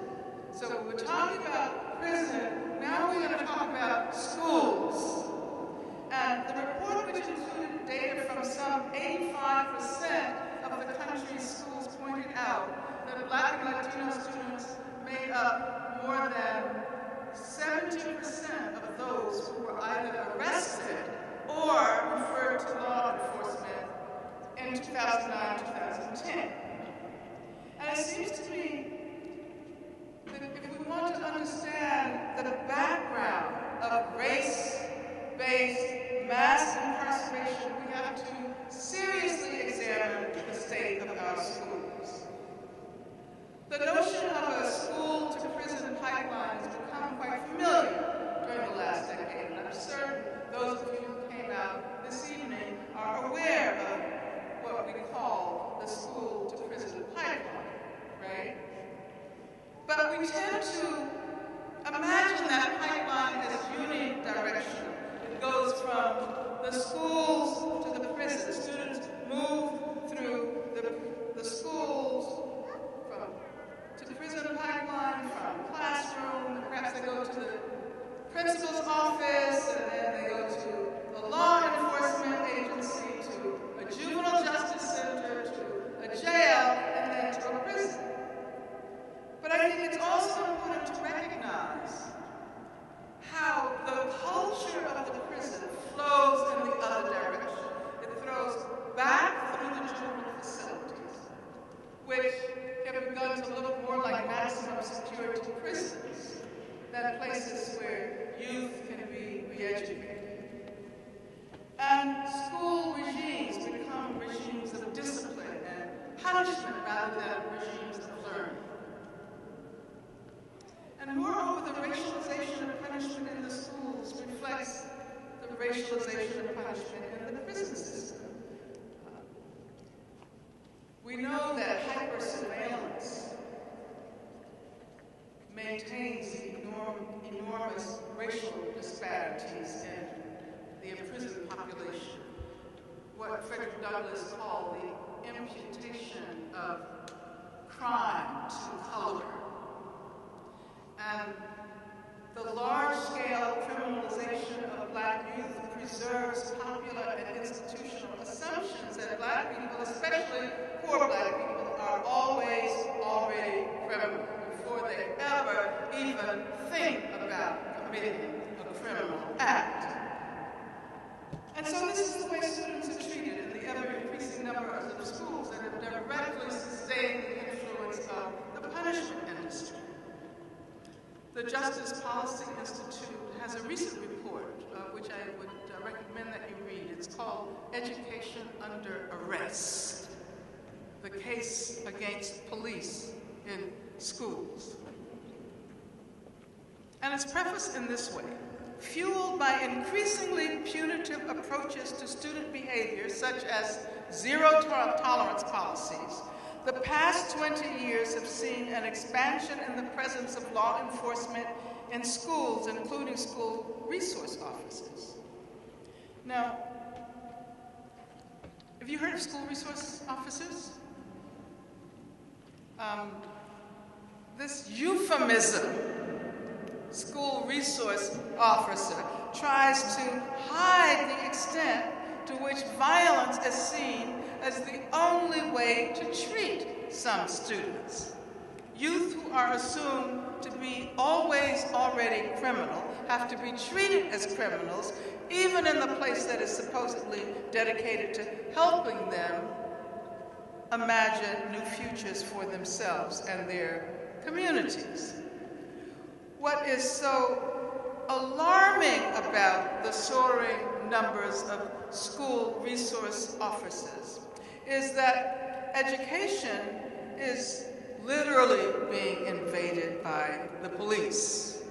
So we're talking about prison, now we're going to talk about schools. And the report, which included data from some 85% of the country's schools, pointed out that Black and Latino students made up more than 70% of those who were either arrested or referred to law enforcement in 2009-2010. And it seems to me that if we want to understand the background of race-based mass incarceration, we have to seriously examine the state of our schools. The notion of a school-to-prison pipeline has become quite familiar during the last decade, and I'm certain those of you who came out this evening are aware of what we call the school-to-prison pipeline, right? But we tend to imagine that pipeline as unidirectional. It goes from the schools to the prison. Students move through the schools to the prison pipeline, from classroom, perhaps they go to the principal's office, and then they go to the law enforcement agency, to a juvenile justice center, to a jail, and then to a prison. But I think it's also important to recognize how the culture of the prison flows in the other direction. It flows back through the juvenile facilities, which have begun to look more like maximum security prisons than places where youth can be re-educated. And school regimes become regimes of discipline and punishment rather than regimes of learning. And moreover, the racialization of punishment in the schools reflects the racialization of punishment in the prison system. We know that hyper-surveillance maintains enormous racial disparities in the imprisoned population, what Frederick Douglass called the imputation of crime to color. And the large-scale criminalization of Black youth preserves popular and institutional assumptions that Black people, especially poor Black people, are always already criminal before they ever even think about committing a criminal act. And so this is the way students are treated in the ever-increasing numbers of schools that have directly sustained the influence of the punishment industry. The Justice Policy Institute has a recent report, which I would recommend that you read. It's called Education Under Arrest, the Case Against Police in Schools. And it's prefaced in this way: fueled by increasingly punitive approaches to student behavior, such as zero-tolerance policies, the past 20 years have seen an expansion in the presence of law enforcement in schools, including school resource officers. Now, have you heard of school resource officers? This euphemism, school resource officer, tries to hide the extent to which violence is seen as the only way to treat some students. Youth who are assumed to be always already criminal have to be treated as criminals, even in the place that is supposedly dedicated to helping them imagine new futures for themselves and their communities. What is so alarming about the soaring numbers of school resource officers is that education is literally being invaded by the police.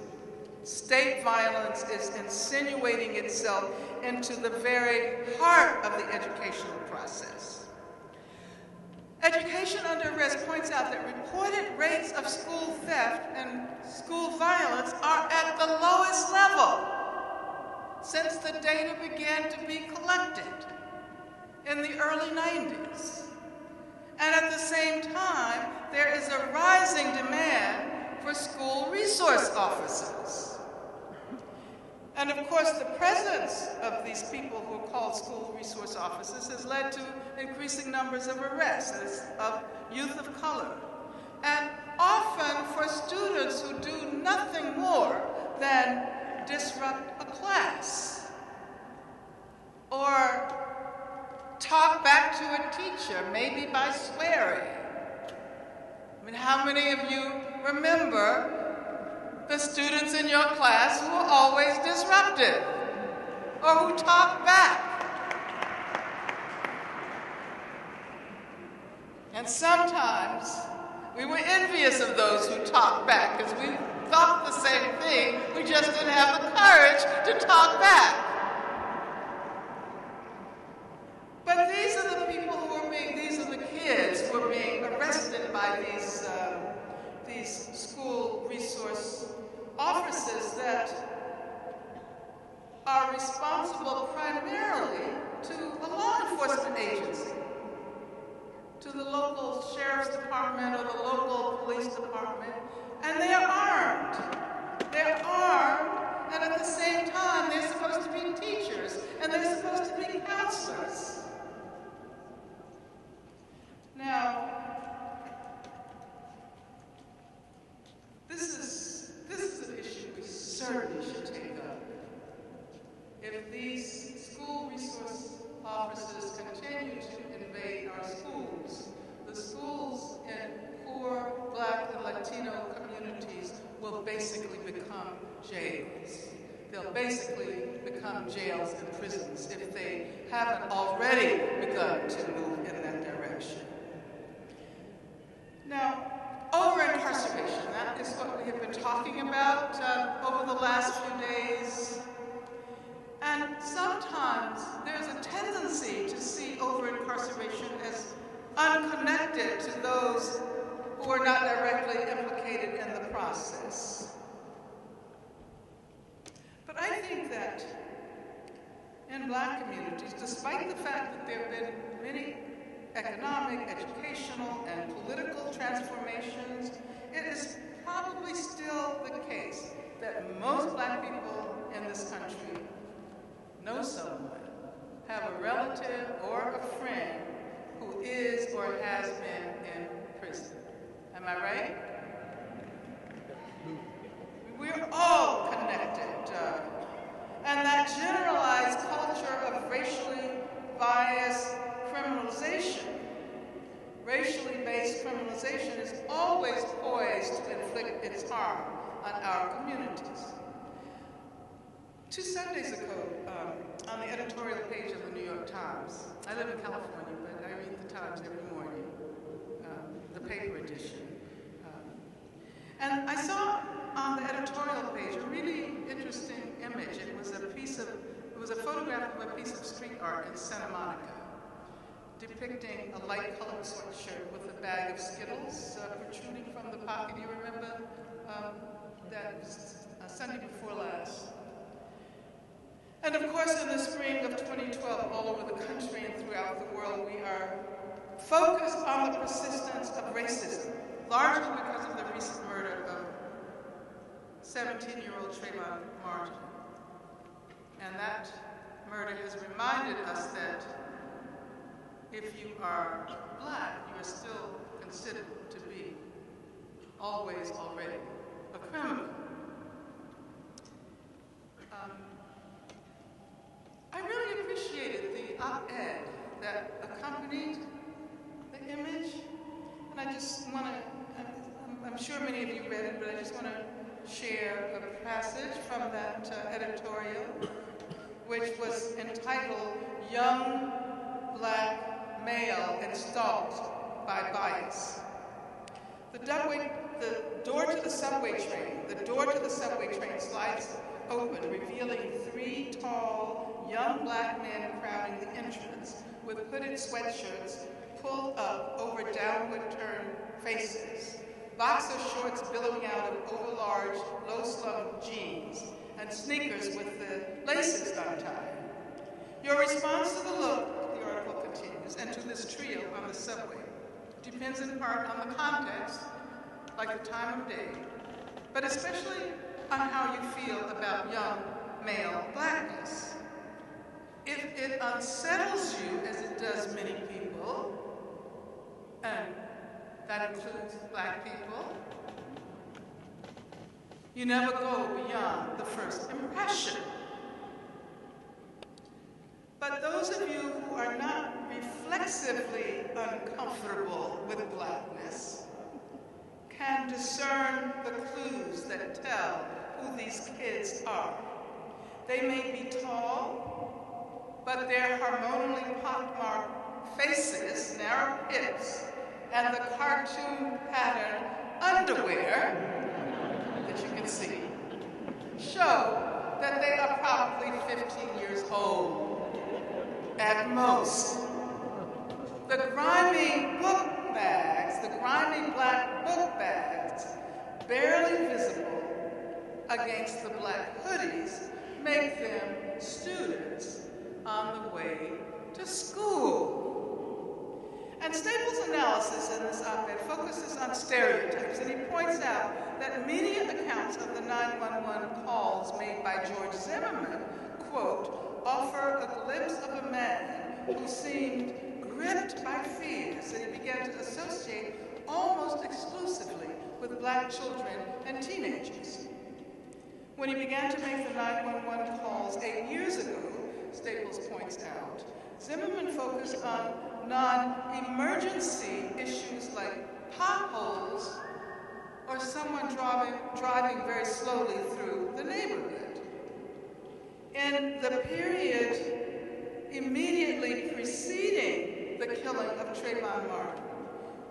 State violence is insinuating itself into the very heart of the educational process. Education Under Arrest points out that reported rates of school theft and school violence are at the lowest level since the data began to be collected in the early 90s. And at the same time, there is a rising demand for school resource officers. And of course, the presence of these people who are called school resource officers has led to increasing numbers of arrests of youth of color. And often for students who do nothing more than disrupt a class or talk back to a teacher, maybe by swearing. I mean, how many of you remember the students in your class who were always disruptive or who talked back? And sometimes we were envious of those who talked back because we thought the same thing, we just didn't have the courage to talk back. But these are the people who are these are the kids who are being arrested by these school resource officers that are responsible primarily to a law enforcement agency, to the local sheriff's department or the local police department, and they are armed. They're armed, and at the same time, they're supposed to be teachers, and they're supposed to be counselors. Now, this is an issue we certainly should take up. If these school resource officers continue to invade our schools, the schools in poor Black and Latino communities will basically become jails. They'll basically become jails and prisons if they haven't already begun to move in that direction. Now, over-incarceration, that is what we have been talking about over the last few days. And sometimes there's a tendency to see over-incarceration as unconnected to those who are not directly implicated in the process. But I think that in Black communities, despite the fact that there have been many economic, educational, and political transformations, it is probably still the case that most Black people in this country know someone, have a relative or a friend who is or has been in prison. Am I right? We're all connected. And that generalized culture of racially biased criminalization, racially based criminalization, is always poised to inflict its harm on our communities. 2 Sundays ago, on the editorial page of the New York Times, I live in California, but I read the Times every morning, the paper edition. And I saw on the editorial page a really interesting image. It was a photograph of a piece of street art in Santa Monica, depicting a light-colored sweatshirt with a bag of Skittles protruding from the pocket. You remember that Sunday before last? And of course, in the spring of 2012, all over the country and throughout the world, we are focused on the persistence of racism, largely because of the recent murder of 17-year-old Trayvon Martin. And that murder has reminded us that if you are Black, you are still considered to be always already a criminal. op-ed that accompanied the image. And I just want to, I'm sure many of you read it, but I just want to share a passage from that editorial, which was entitled, "Young Black Male Instalked by Bias." The door to the subway train slides open, revealing 3 tall, young black men crowding the entrance with hooded sweatshirts pulled up over downward-turned faces, boxer shorts billowing out of overlarge, low-slung jeans, and sneakers with the laces untied. Your response to the look, the article continues, and to this trio on the subway depends in part on the context, like the time of day, but especially on how you feel about young male blackness. If it unsettles you, as it does many people, and that includes black people, you never go beyond the first impression. But those of you who are not reflexively uncomfortable with blackness can discern the clues that tell who these kids are. They may be tall, but their hormonally pockmarked faces, narrow hips, and the cartoon pattern underwear that you can see show that they are probably 15 years old at most. The grimy book bags, the grimy black book bags, barely visible against the black hoodies, make them students on the way to school. And Staples' analysis in this op-ed focuses on stereotypes, and he points out that many accounts of the 911 calls made by George Zimmerman, quote, offer a glimpse of a man who seemed gripped by fears that he began to associate almost exclusively with black children and teenagers. When he began to make the 911 calls 8 years ago, Staples points out, Zimmerman focused on non-emergency issues like potholes or someone driving very slowly through the neighborhood. In the period immediately preceding the killing of Trayvon Martin,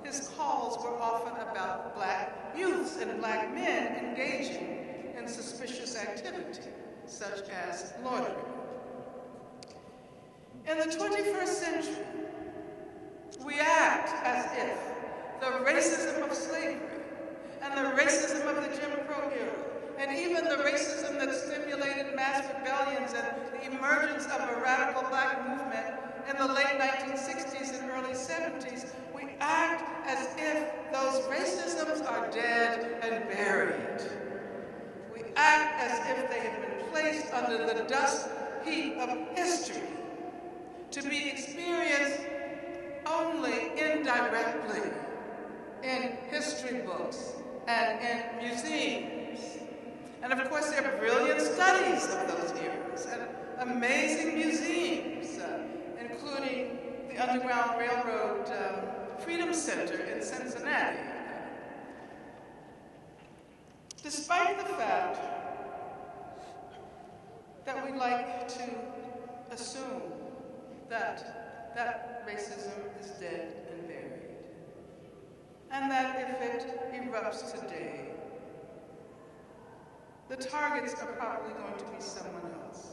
his calls were often about black youths and black men engaging in suspicious activity, such as loitering. In the 21st century, we act as if the racism of slavery and the racism of the Jim Crow era, and even the racism that stimulated mass rebellions and the emergence of a radical black movement in the late 1960s and early 70s, we act as if those racisms are dead and buried. We act as if they have been placed under the dust heap of history, to be experienced only indirectly in history books and in museums. And of course, there are brilliant studies of those eras and amazing museums, including the Underground Railroad Freedom Center in Cincinnati. Despite the fact that we like to assume that racism is dead and buried, and that if it erupts today, the targets are probably going to be someone else.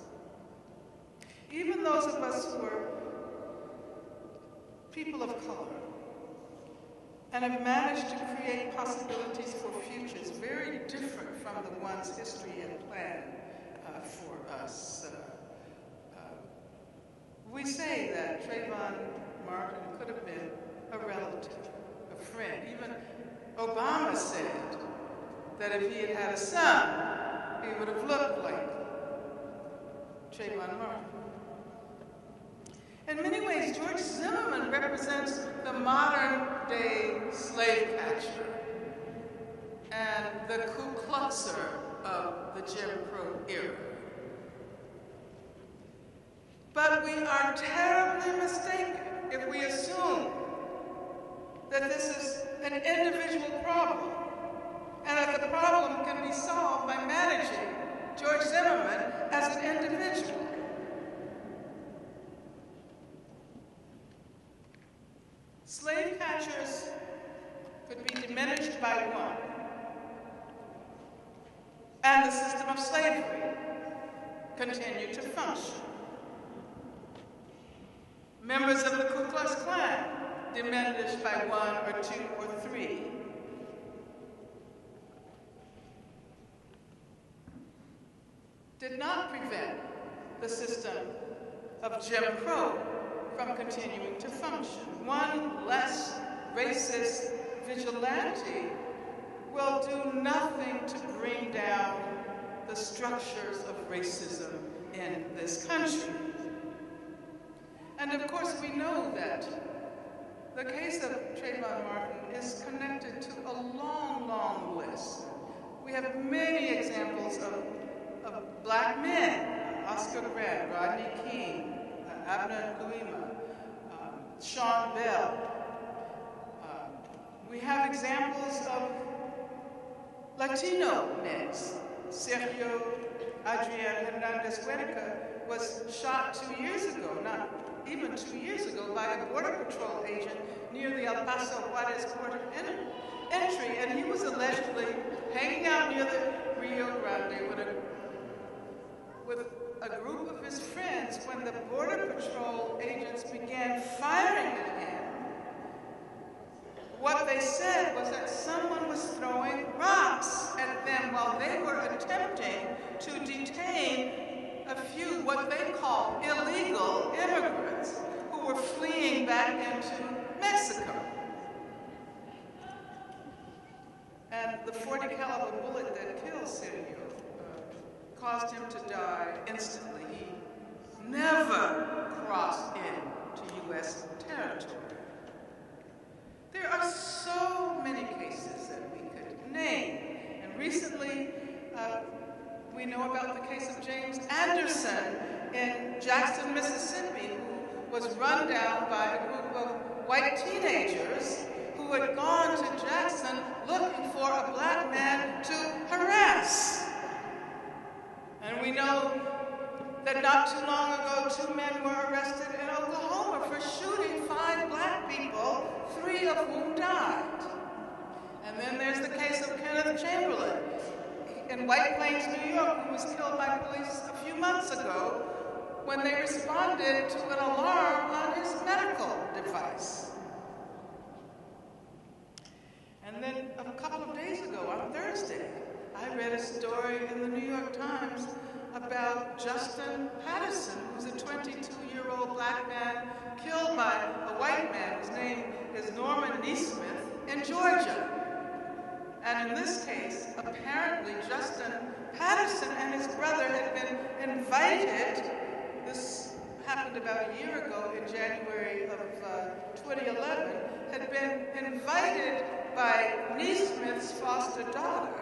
Even those of us who are people of color and have managed to create possibilities for futures very different from the ones history had planned for us. We say that Trayvon Martin could have been a relative, a friend. Even Obama said that if he had had a son, he would have looked like Trayvon Martin. In many ways, George Zimmerman represents the modern-day slave catcher and the Ku Kluxer of the Jim Crow era. But we are terribly vastly mistaken if we assume that this is an individual problem and that the problem can be solved by managing George Zimmerman as an individual. Slave catchers could be diminished by one, and the system of slavery continued to function. Members of the Ku Klux Klan diminished by one or two or three. Did not prevent the system of Jim Crow from continuing to function. One less racist vigilante will do nothing to bring down the structures of racism in this country. And of course, we know that the case of Trayvon Martin is connected to a long, long list. We have many examples of black men, Oscar Grant, Rodney King, Abner Louima, Sean Bell. We have examples of Latino men. Sergio Adrian Hernandez was shot 2 years ago, not even 2 years ago, by a Border Patrol agent near the El Paso Juarez port of entry, and he was allegedly hanging out near the Rio Grande with a group of his friends when the Border Patrol agents began firing at him. What they said was that someone was throwing rocks at them while they were attempting to detain a few what they call illegal immigrants who were fleeing back into Mexico. And the .40 caliber bullet that killed Sergio caused him to die instantly. He never crossed into U.S. territory. There are so many cases that we could name. And recently, we know about the case of James Anderson in Jackson, Mississippi, who was run down by a group of white teenagers who had gone to Jackson looking for a black man to harass. And we know that not too long ago, 2 men were arrested in Oklahoma for shooting 5 black people, 3 of whom died. And then there's the case of Kenneth Chamberlain in White Plains, New York, who was killed by police a few months ago when they responded to an alarm on his medical device. And then a couple of days ago, on Thursday, I read a story in the New York Times about Justin Patterson, who's a 22-year-old black man killed by a white man whose name is Norman Neesmith in Georgia. And in this case, apparently Justin Patterson and his brother had been invited, this happened about a year ago in January of 2011, had been invited by Neesmith's foster daughter.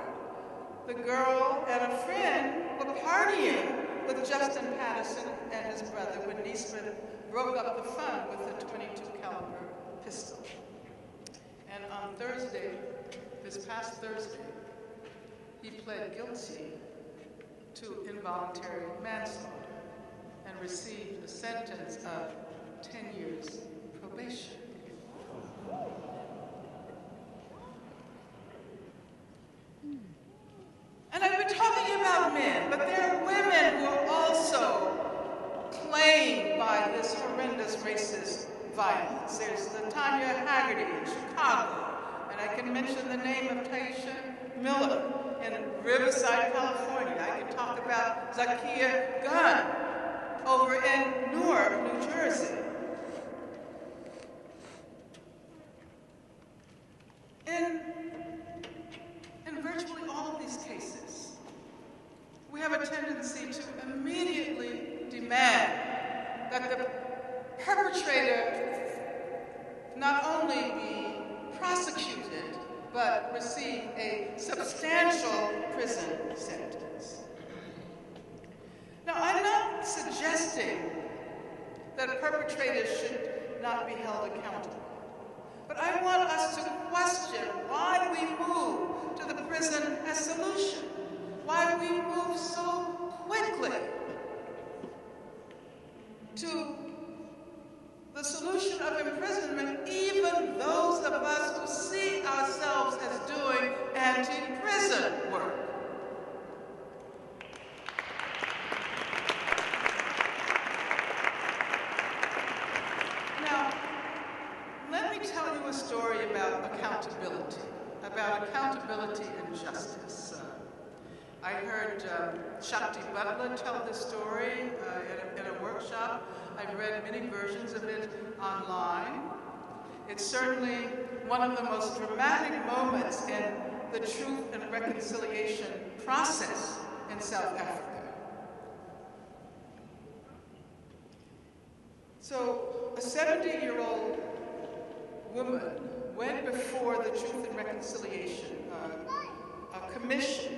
The girl and a friend were partying with Justin Patterson and his brother when Neesmith broke up the fun with a .22 caliber pistol. And on Thursday, this past Thursday, he pled guilty to involuntary manslaughter and received a sentence of 10 years probation. And I've been talking about men, but there are women who are also claimed by this horrendous racist violence. There's the Tanya Haggerty in Chicago, and I can mention the name of Taisha Miller in Riverside, California. I can talk about Zakia Gunn over in Newark, New Jersey. In virtually all of these cases, we have a tendency to immediately demand that the perpetrator not only be prosecuted, but receive a substantial prison sentence. Now, I'm not suggesting that perpetrators should not be held accountable. But I want us to question why we move to the prison as solution, why we move so quickly to the solution of imprisonment, even those of us who see ourselves as doing anti-prison work. Now, let me tell you a story about accountability and justice. I heard Shakti Butler tell this story in a workshop. I've read many versions of it online. It's certainly one of the most dramatic moments in the truth and reconciliation process in South Africa. So, a 70-year-old woman went before the Truth and Reconciliation Commission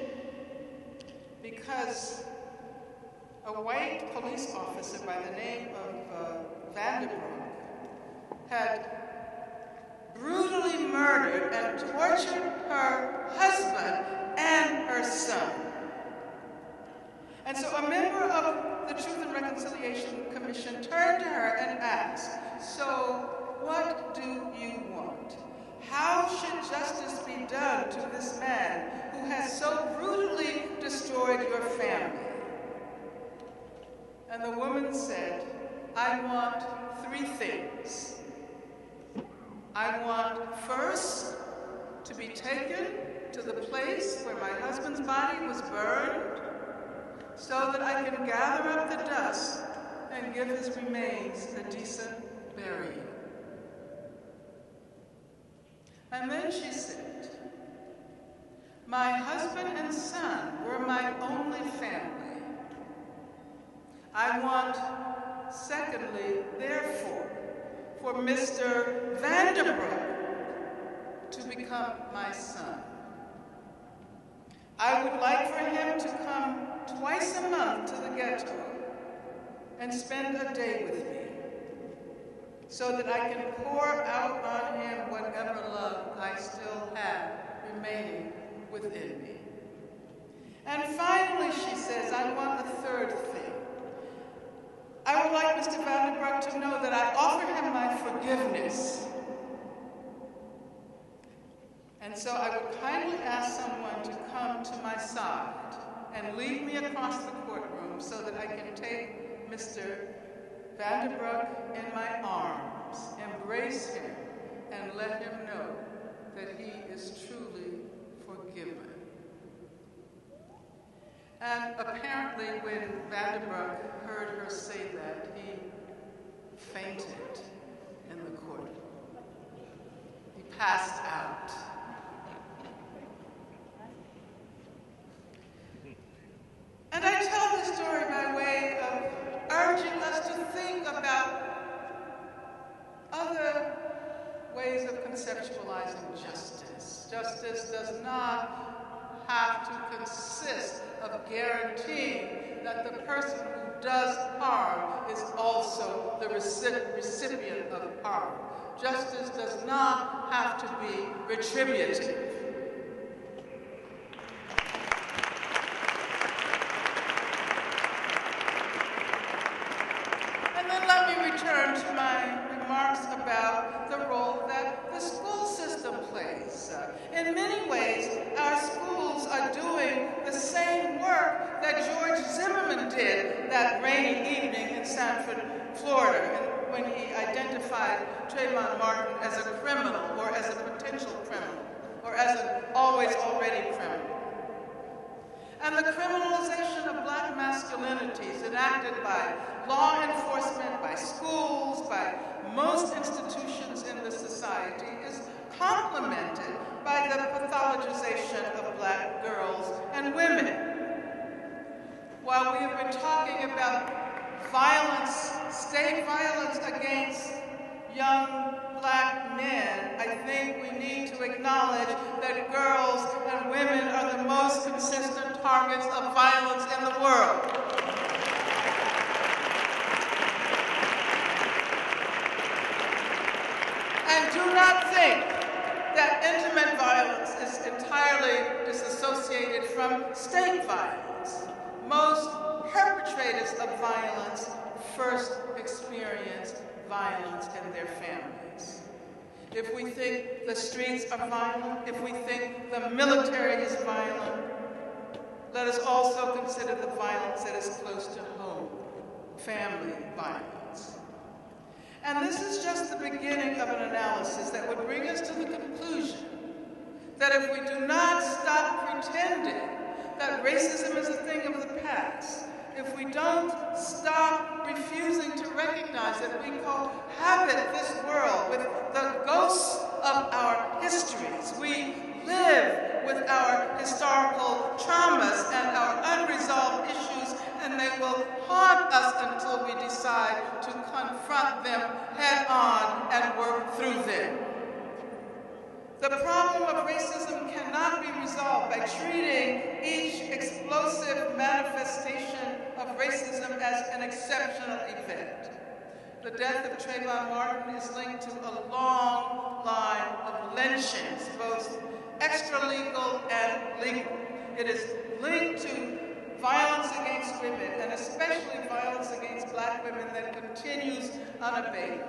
because a white police officer by the name of Vanderbroek had brutally murdered and tortured her husband and her son. And so a member of the Truth and Reconciliation Commission turned to her and asked, "So what do you want? How should justice be done to this man who has so brutally destroyed your family?" And the woman said, "I want 3 things. I want first to be taken to the place where my husband's body was burned so that I can gather up the dust and give his remains a decent burial." And then she said, "My husband and son were my only family. I want, secondly, therefore, for Mr. Vanderbroek to become my son. I would like for him to come twice a month to the ghetto and spend a day with me, so that I can pour out on him whatever love I still have remaining within me. And finally," she says, "I want a third thing. I would like Mr. Vanderbroek to know that I offer him my forgiveness. And so I would kindly ask someone to come to my side and lead me across the courtroom so that I can take Mr. Vanderbroek in my arms, embrace him, and let him know that he is truly forgiven." And apparently when Vanderbroek heard her say that, he fainted in the courtroom. He passed out. And I tell this story by way of urging us to think about other ways of conceptualizing justice. Justice does not have to consist of guaranteeing that the person who does harm is also the recipient of harm. Justice does not have to be retributive. Return to my remarks about the role that the school system plays. In many ways, our schools are doing the same work that George Zimmerman did that rainy evening in Sanford, Florida, when he identified Trayvon Martin as a criminal or as a potential criminal or as an always already criminal. And the criminalization of black masculinities enacted by law enforcement, by schools, by most institutions in the society is complemented by the pathologization of black girls and women. While we have been talking about violence, state violence against young black men, I think we need to acknowledge that girls and women are the most consistent targets of violence in the world. do not think that intimate violence is entirely disassociated from state violence. Most perpetrators of violence first experience violence in their families. If we think the streets are violent, if we think the military is violent, let us also consider the violence that is close to home, family violence. And this is just the beginning of an analysis that would bring us to the conclusion that if we do not stop pretending that racism is a thing of the past, if we don't stop refusing to recognize that we cohabit this world with the ghosts of our histories, we live with our historical traumas and our unresolved issues, and they will haunt us until we decide to confront them head on and work through them. The problem of racism cannot be resolved by treating each explosive manifestation of racism as an exceptional event. The death of Trayvon Martin is linked to a long line of lynchings, both extra-legal and legal. It is linked to violence against women, and especially violence against Black women that continues unabated.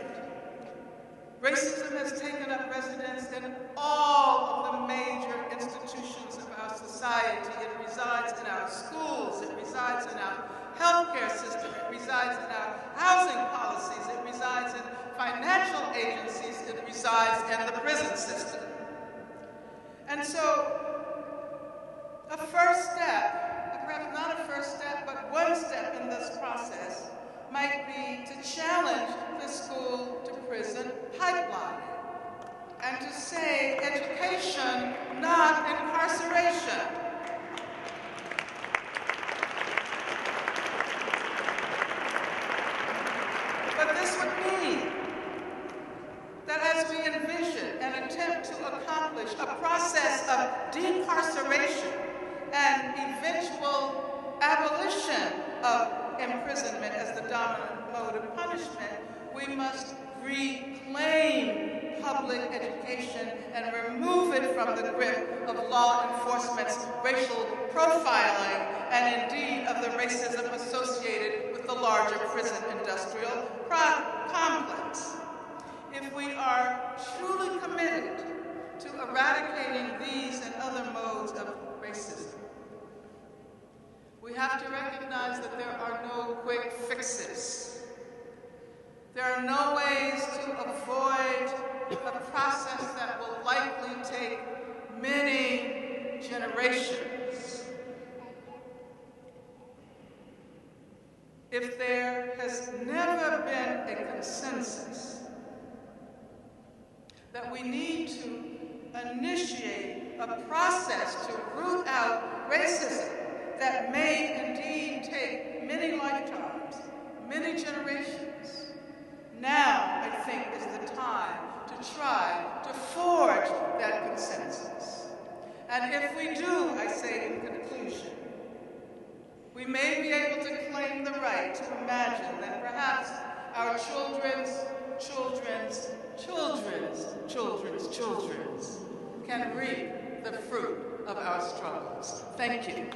Racism has taken up residence in all of the major institutions of our society. It resides in our schools, it resides in our healthcare system, it resides in our housing policies, it resides in financial agencies, it resides in the prison system. And so, a first step, perhaps not a first step, but one step in this process might be to challenge the school to prison pipeline and to say education, not incarceration. But this would mean that as we envision and attempt to accomplish a process of decarceration and eventual abolition of imprisonment as the dominant mode of punishment, we must reclaim public education and remove it from the grip of law enforcement's racial profiling and indeed of the racism associated with the larger prison industrial complex. If we are truly committed to eradicating these and other modes of racism, we have to recognize that there are no quick fixes. There are no ways to avoid a process that will likely take many generations. If there has never been a consensus that we need to initiate a process to root out racism that may indeed take many lifetimes, many generations, now, I think, is the time to try to forge that consensus. And if we do, I say in conclusion, we may be able to claim the right to imagine that perhaps our children's children can reap the fruit of our struggles. Thank you.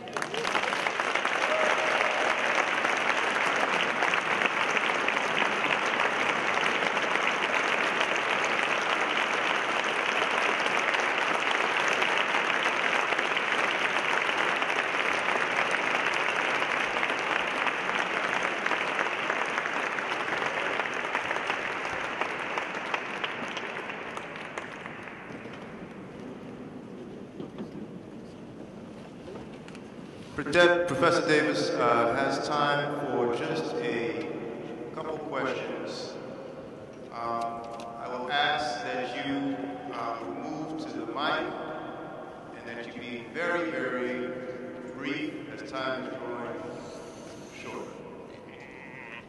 Professor Davis has time for just a couple questions. I will ask that you move to the mic and that you be very, very brief as time is growing short.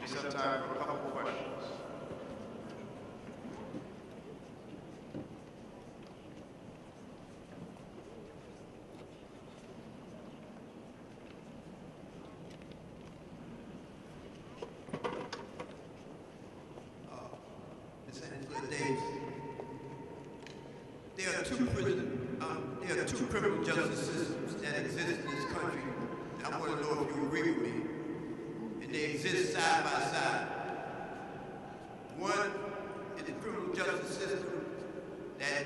Just have time for a couple questions. there are two criminal justice systems that exist in this country. And I want to know if you agree with me. And they exist side by side. One is the criminal justice system that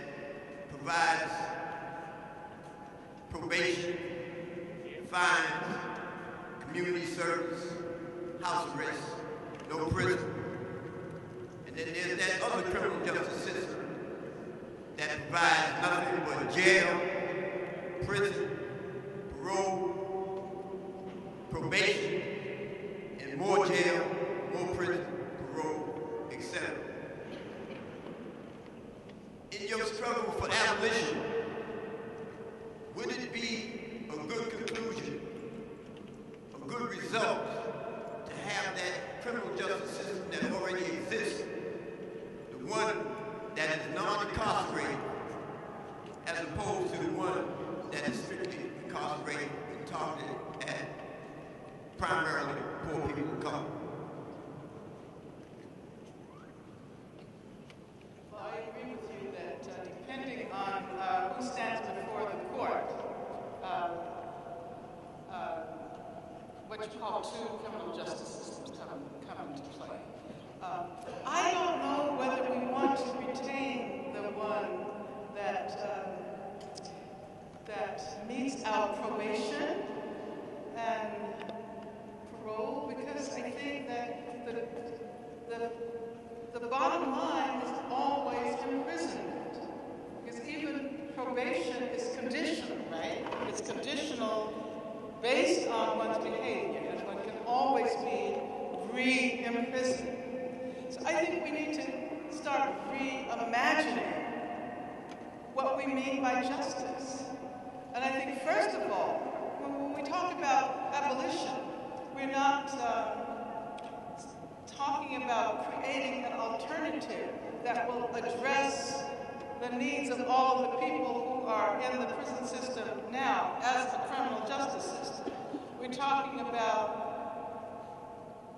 provides probation, fines, community service, house arrest, no prison. And then there's that other criminal justice system that provides nothing but jail, prison, parole, probation, and more jail, more prison, parole, etc. In your struggle for abolition, would it be a good conclusion, a good result, to have that criminal justice system that already exists, the one that is non-incarcerated, as opposed to the one that is strictly incarcerated and targeted at primarily poor people of color? Well, I agree with you that depending on who stands before the court, what you call two criminal justice systems come into play. I don't know whether we want to retain the one that meets our probation and parole, because I think that the bottom line is always imprisonment. Because even probation is conditional, right? It's conditional based on one's behavior, and one can always be re-imprisoned. So I think we need to start reimagining what we mean by justice. And I think, first of all, when we talk about abolition, we're not talking about creating an alternative that will address the needs of all of the people who are in the prison system now as the criminal justice system. We're talking about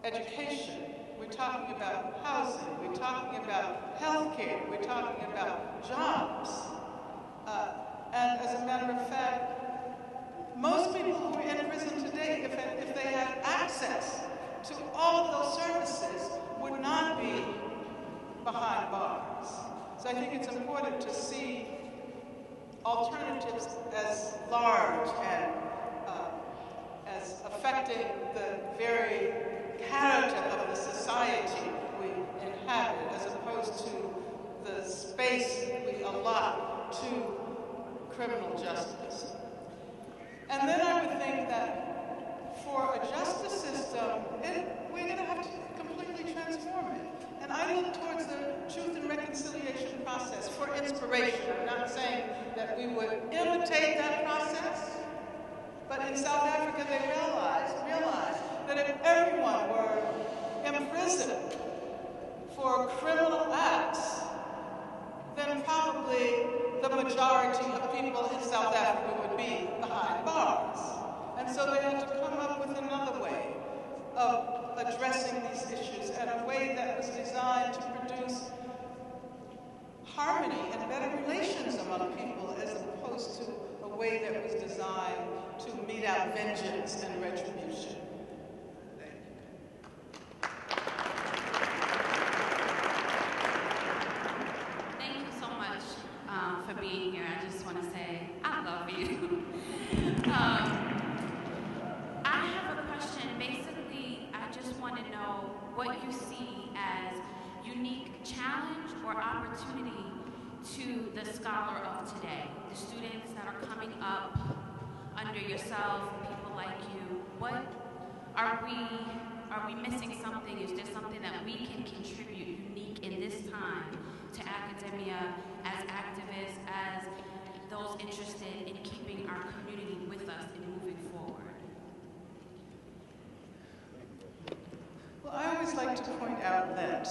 education. We're talking about housing. We're talking about health care. We're talking about jobs. And as a matter of fact, most people who are in prison today, if they had access to all of those services, would not be behind bars. So I think it's important to see alternatives as large and as affecting the very character of the society we inhabit, as opposed to the space we allot to criminal justice. And then I would think that for a justice system, we're going to have to completely transform it. And I look towards the truth and reconciliation process for inspiration. I'm not saying that we would imitate that process, but in South Africa they realized that if everyone were imprisoned for criminal acts, then probably the majority of people in South Africa would be behind bars. And so they had to come up with another way of addressing these issues, and a way that was designed to produce harmony and better relations among people, as opposed to a way that was designed to mete out vengeance and retribution. Thank you so much for being here. I just want to say I love you. I have a question. Basically, I just want to know what you see as unique challenge or opportunity to the scholar of today, the students that are coming up under yourself, people like you. What are we missing something? Is there something that we can contribute unique in this time to academia, as activists, as those interested in keeping our community with us and moving forward? Well, I always like to point out that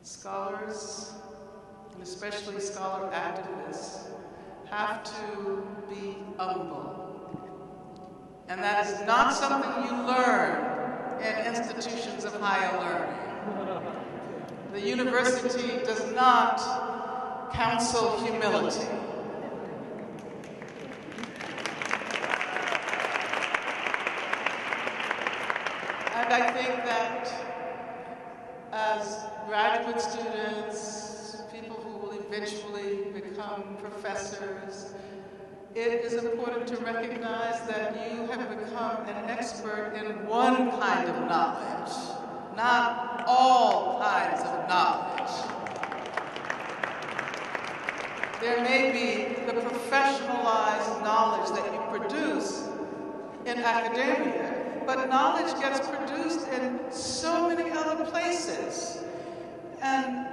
scholars, and especially scholar activists, have to be humble. And that is not something you learn in institutions of higher learning. The university does not counsel humility. And I think that as graduate students, people who will eventually become professors, it is important to recognize that you have become an expert in one kind of knowledge, not all kinds of knowledge. There may be the professionalized knowledge that you produce in academia, but knowledge gets produced in so many other places. And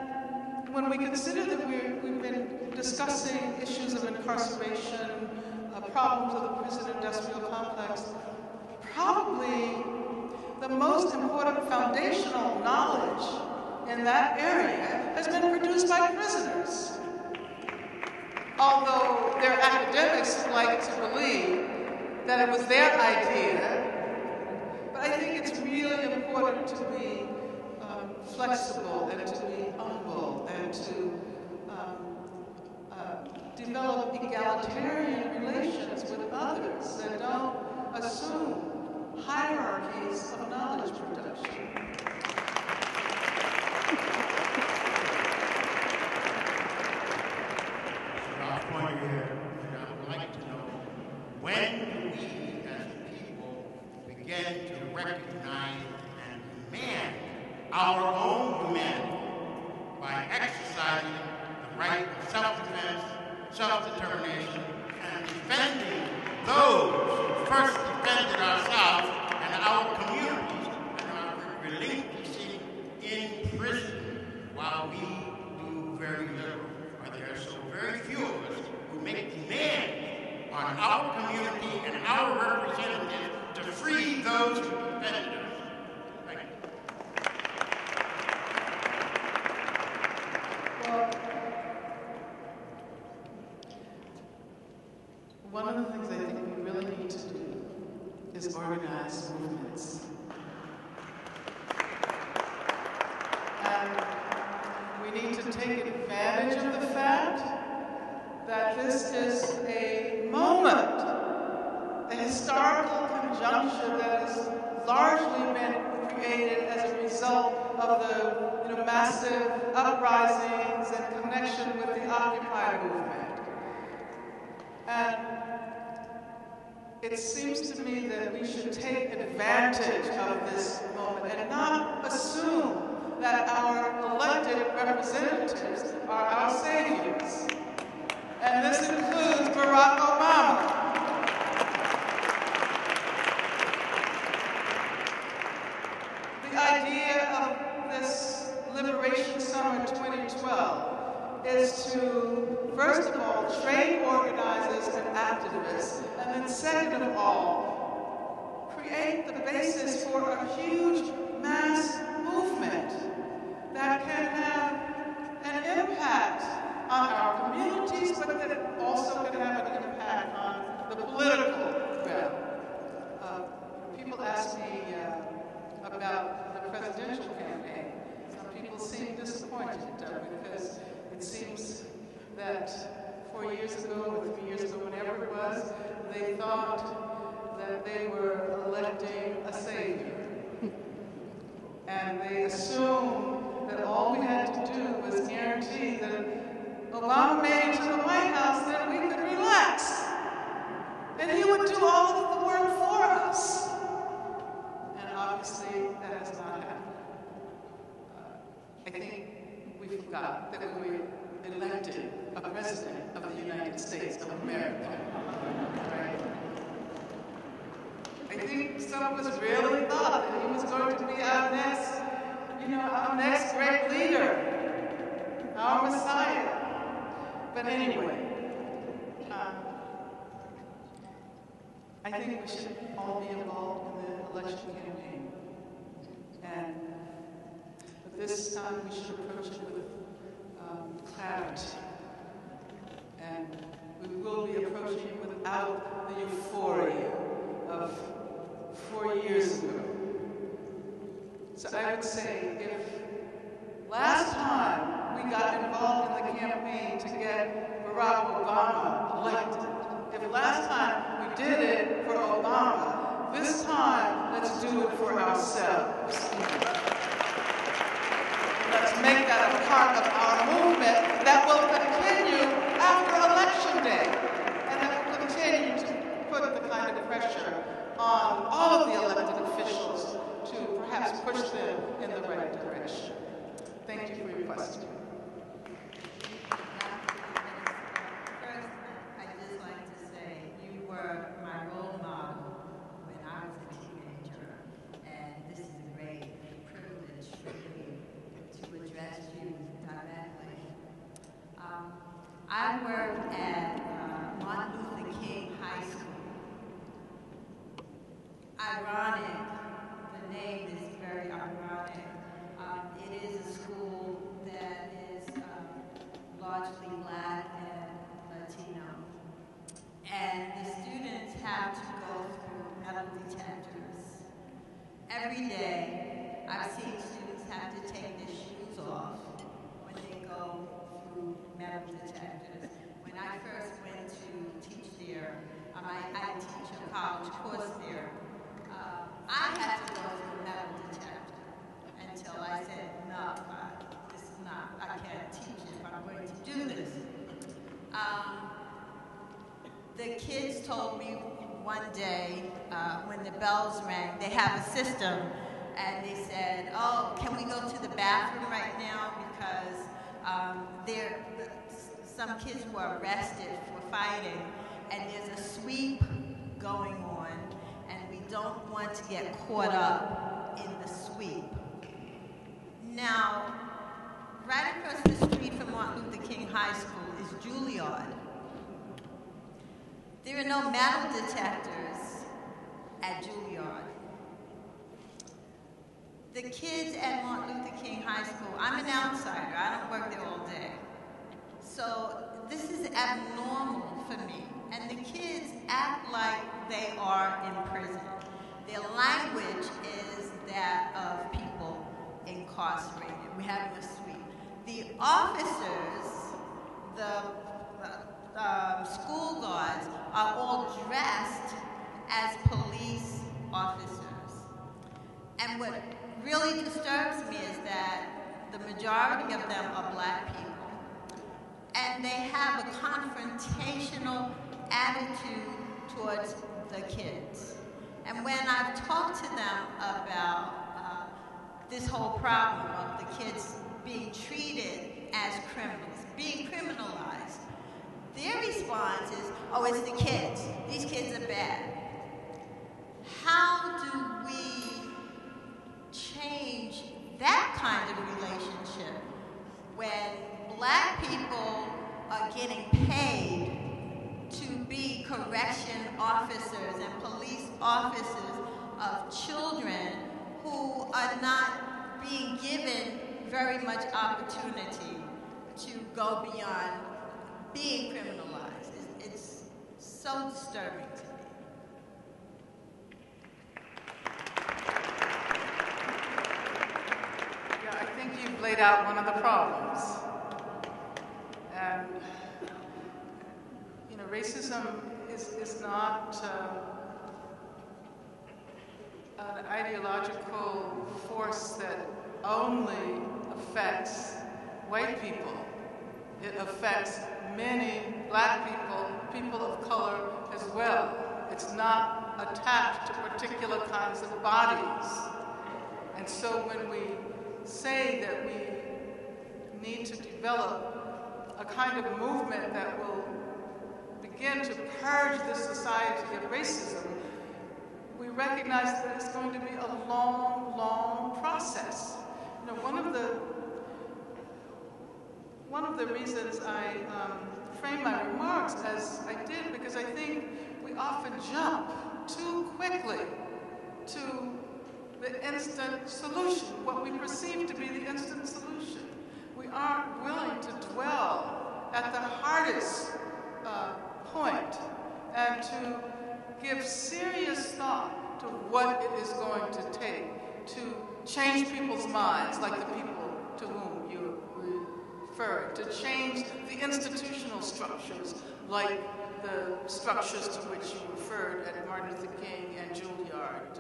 when we consider that we've been discussing issues of incarceration, problems of the prison-industrial complex, probably the most important foundational knowledge in that area has been produced by prisoners. Although their academics like to believe that it was their idea, but I think it's really important to be flexible and to be humble and to develop egalitarian relations with others that don't assume hierarchies of knowledge production. Last point here, and I would like to know, when do we as a people begin to recognize and demand our own humanity by exercising the right of self-defense, self-determination, and defending those who first defended ourselves and our communities and are relinquishing in prison while we do very little, or there are so very few of us who make demands on our community and our representatives to free those who defended us. Thank you. One of the things I think we really need to do is organize movements. And we need to take advantage of the fact that this is a moment, a historical conjuncture that has largely been created as a result of the massive uprisings and connection with the Occupy movement. And it seems to me that we should take advantage of this moment and not assume that our elected representatives are our saviors. And this includes Barack Obama. The idea of this Liberation Summer 2012 is to, first of all, train organizers and activists, and then second of all, create the basis for a huge mass movement that can have an impact on our communities, but that also can have an impact on the political realm. People ask me about the presidential campaign. Some people seem disappointed because it seems that 4 years ago or 3 years ago, whenever it was, they thought that they were electing a savior. And they assumed that all we had to do was guarantee that if Obama made it to the White House, then we could relax. And he would do all of the work for us. And obviously, that has not happened. I think we forgot that we were elected a president of the United States of America. Right? I think some of us really thought that he was going to be our next great leader, our Messiah. But anyway, I think we should all be involved in the election campaign. And but this time we should approach it with clarity. And we will be approaching it without the euphoria of 4 years ago. So I would say if Last time we got involved in the campaign to get Barack Obama elected. If last time we did it for Obama, this time let's do it for ourselves. Let's make that a part of our movement that will continue after Election Day, and that will continue to put the kind of pressure on all of the elected officials to perhaps push them in the right direction. Thank you for your question. First, I'd just like to say you were my role model when I was a teenager, and this is a great privilege for me to address you directly. I worked at Martin Luther King High School. Ironic, the name is very ironic. It is a school that is largely Black and Latino. And the students have to go through metal detectors. Every day, I've seen students have to take their shoes off when they go through metal detectors. When I first went to teach there, I teach a college course there. I had to go through a metal detector until I said, no, this is not, I can't teach if I'm going to do this. The kids told me one day when the bells rang, they have a system, and they said, oh, can we go to the bathroom right now? Because some kids were arrested for fighting, and there's a sweep going on, and we don't want to get caught up in the sweep. Now, right across the street from Martin Luther King High School is Juilliard. There are no metal detectors at Juilliard. The kids at Martin Luther King High School, I'm an outsider, I don't work there all day. So this is abnormal for me. And the kids act like they are in prison. Their language is that of people incarcerated. We're having a sweep. The officers, the school guards, are all dressed as police officers. And what really disturbs me is that the majority of them are Black people. And they have a confrontational attitude towards the kids. And when I've talked to them about this whole problem of the kids being treated as criminals, being criminalized, their response is, oh, it's the kids. These kids are bad. How do we change that kind of relationship when Black people are getting paid to be correction officers and police officers of children who are not being given very much opportunity to go beyond being criminalized? It's so disturbing to me. Yeah, I think you've laid out one of the problems. And, you know, racism is not an ideological force that only affects white people. It affects many Black people, people of color as well. It's not attached to particular kinds of bodies. And so when we say that we need to develop a kind of movement that will begin to purge this society of racism, we recognize that it's going to be a long, long process. You know, one of the reasons I frame my remarks as I did, because I think we often jump too quickly to the instant solution, what we perceive to be the instant solution. We aren't willing to dwell at the hardest point and to give serious thought to what it is going to take to change people's minds, like the people to whom referring, to change the institutional structures, like the structures to which you referred at Martin Luther King and Juilliard.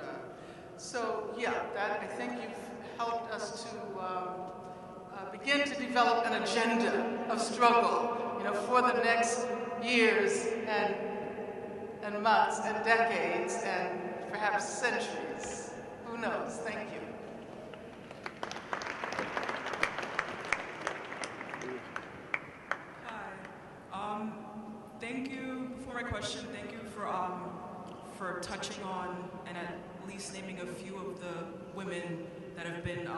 So yeah, that I think you've helped us to begin to develop an agenda of struggle, for the next years and months and decades and perhaps centuries. Who knows? Thank you. Hi. Thank you for my question. Thank you for touching on and at least naming a few of the women that have been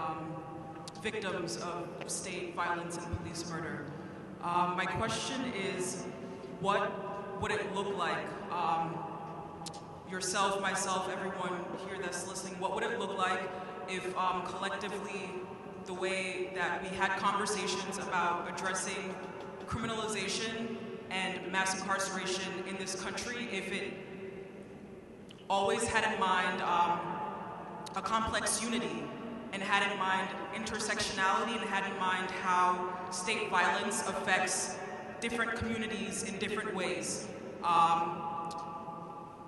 victims of state violence and police murder. My question is, what would it look like, yourself, myself, everyone here that's listening, what would it look like if collectively the way that we had conversations about addressing criminalization and mass incarceration in this country, if it always had in mind a complex unity and had in mind intersectionality and had in mind how state violence affects different communities in different ways.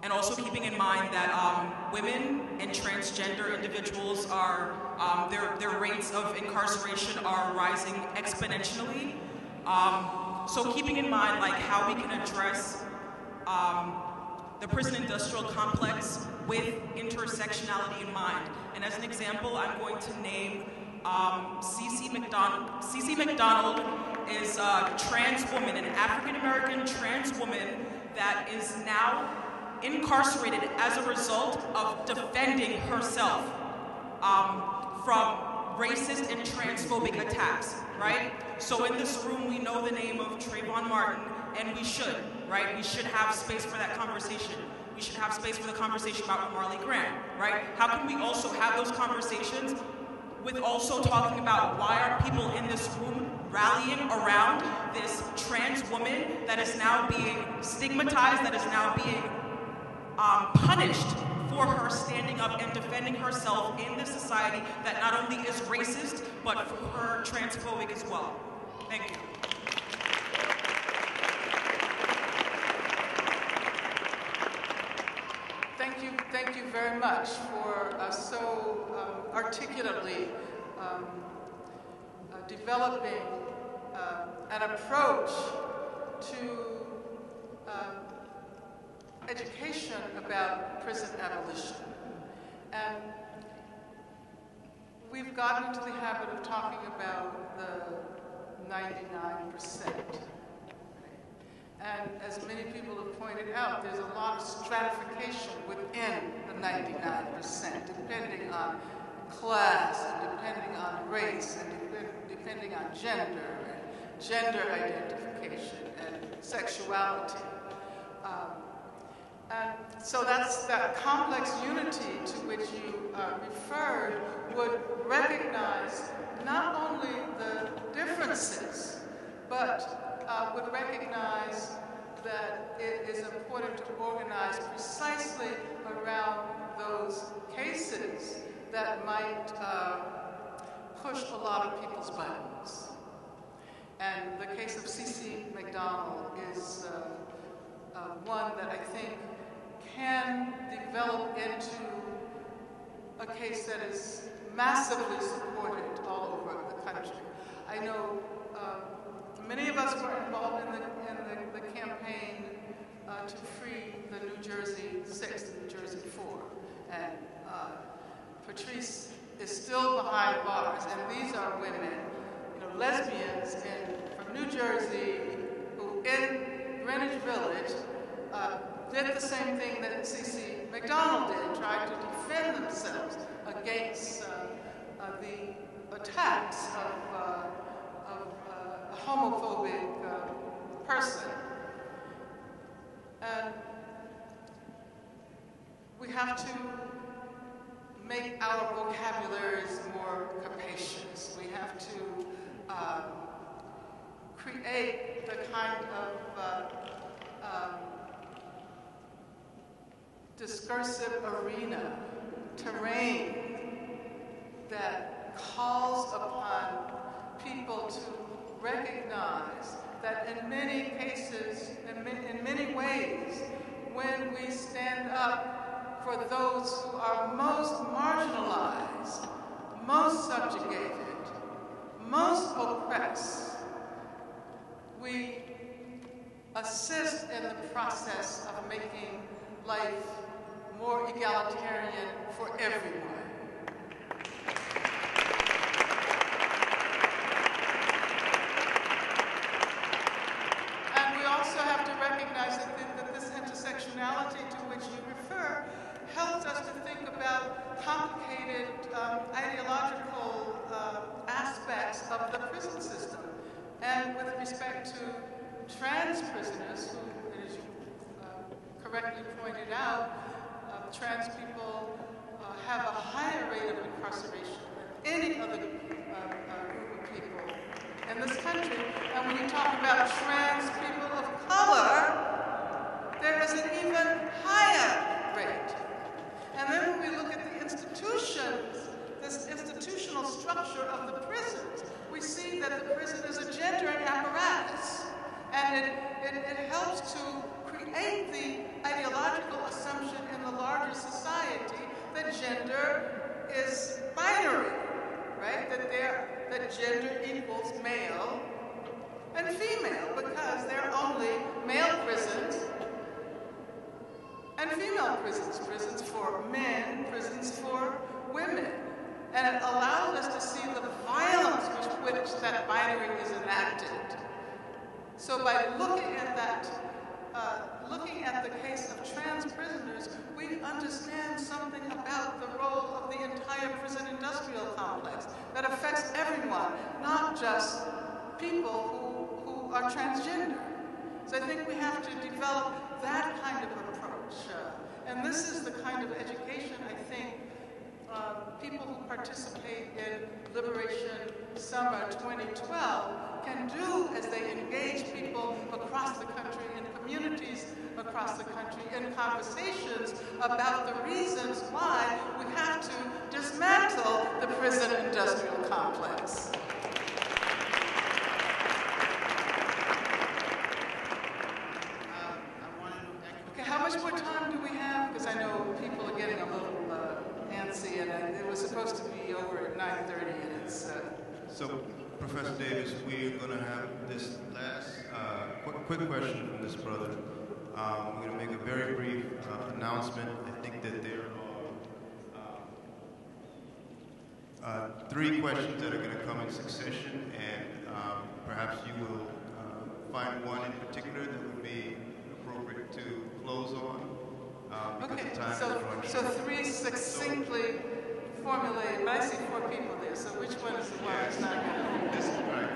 And also keeping in mind that women and transgender individuals are, their rates of incarceration are rising exponentially. So keeping in mind like how we can address the prison industrial complex with intersectionality in mind. And as an example, I'm going to name Cece McDonald. Cece McDonald is a trans woman, an African-American trans woman that is now incarcerated as a result of defending herself from racist and transphobic attacks, right? So in this room, we know the name of Trayvon Martin, and we should, right? We should have space for that conversation. We should have space for the conversation about Marley Graham, right? How can we also have those conversations with also talking about why are people in this room rallying around this trans woman that is now being stigmatized, that is now being punished for her standing up and defending herself in this society that not only is racist, but for her transphobic as well. Thank you. Thank you very much for so articulately developing an approach to education about prison abolition. And we've gotten into the habit of talking about the 99%. And as many people have pointed out, there's a lot of stratification within the 99%, depending on class, and depending on race, and depending on gender, and gender identification, and sexuality. And so that complex unity to which you referred would recognize not only the differences, but would recognize that it is important to organize precisely around those cases that might push a lot of people's buttons. And the case of Cece McDonald is one that I think can develop into a case that is massively supported all over the country. I know many of us were involved in the campaign to free the New Jersey 6 and New Jersey 4. And Patrice is still behind bars. And these are women, lesbians from New Jersey who in Greenwich Village did the same thing that Cece McDonald did, tried to defend themselves against the attacks of a homophobic person. And we have to make our vocabularies more capacious. We have to create the kind of discursive arena, terrain that calls upon people to recognize that in many cases, in many ways, when we stand up for those who are most marginalized, most subjugated, most oppressed, we assist in the process of making life more egalitarian for everyone. And we also have to recognize that this intersectionality to which you refer helps us to think about complicated ideological aspects of the prison system. And with respect to trans prisoners, who, as you correctly pointed out, trans people have a higher rate of incarceration than any other group of people in this country. And when you talk about trans people of color, there is an even higher rate. And then when we look at the institutions, this institutional structure of the prisons, we see that the prison is a gendering apparatus. And it helps to create the ideological assumption in the larger society that gender is binary, right? That gender equals male and female, because there are only male prisons and female prisons, prisons for men, prisons for women. And it allows us to see the violence with which that binary is enacted. So by looking at that, looking at the case of trans prisoners, we understand something about the role of the entire prison industrial complex that affects everyone, not just people who are transgender. So I think we have to develop that kind of approach. And this is the kind of education I think people who participate in Liberation Summer 2012 can do as they engage people across the country, in communities across the country, in conversations about the reasons why we have to dismantle the prison industrial complex. Okay, how much more time do we have? Because I know people are getting a little antsy, and it was supposed to be over at 9:30, and it's... So, Professor Davis, we're going to have this last quick question from this brother. We're going to make a very brief announcement. I think that there are 3 questions that are going to come in succession, and perhaps you will find one in particular that would be appropriate to close on. Okay, so 3 succinctly formulated, but I see 4 people there, so which one is the one that's not going to... This is right.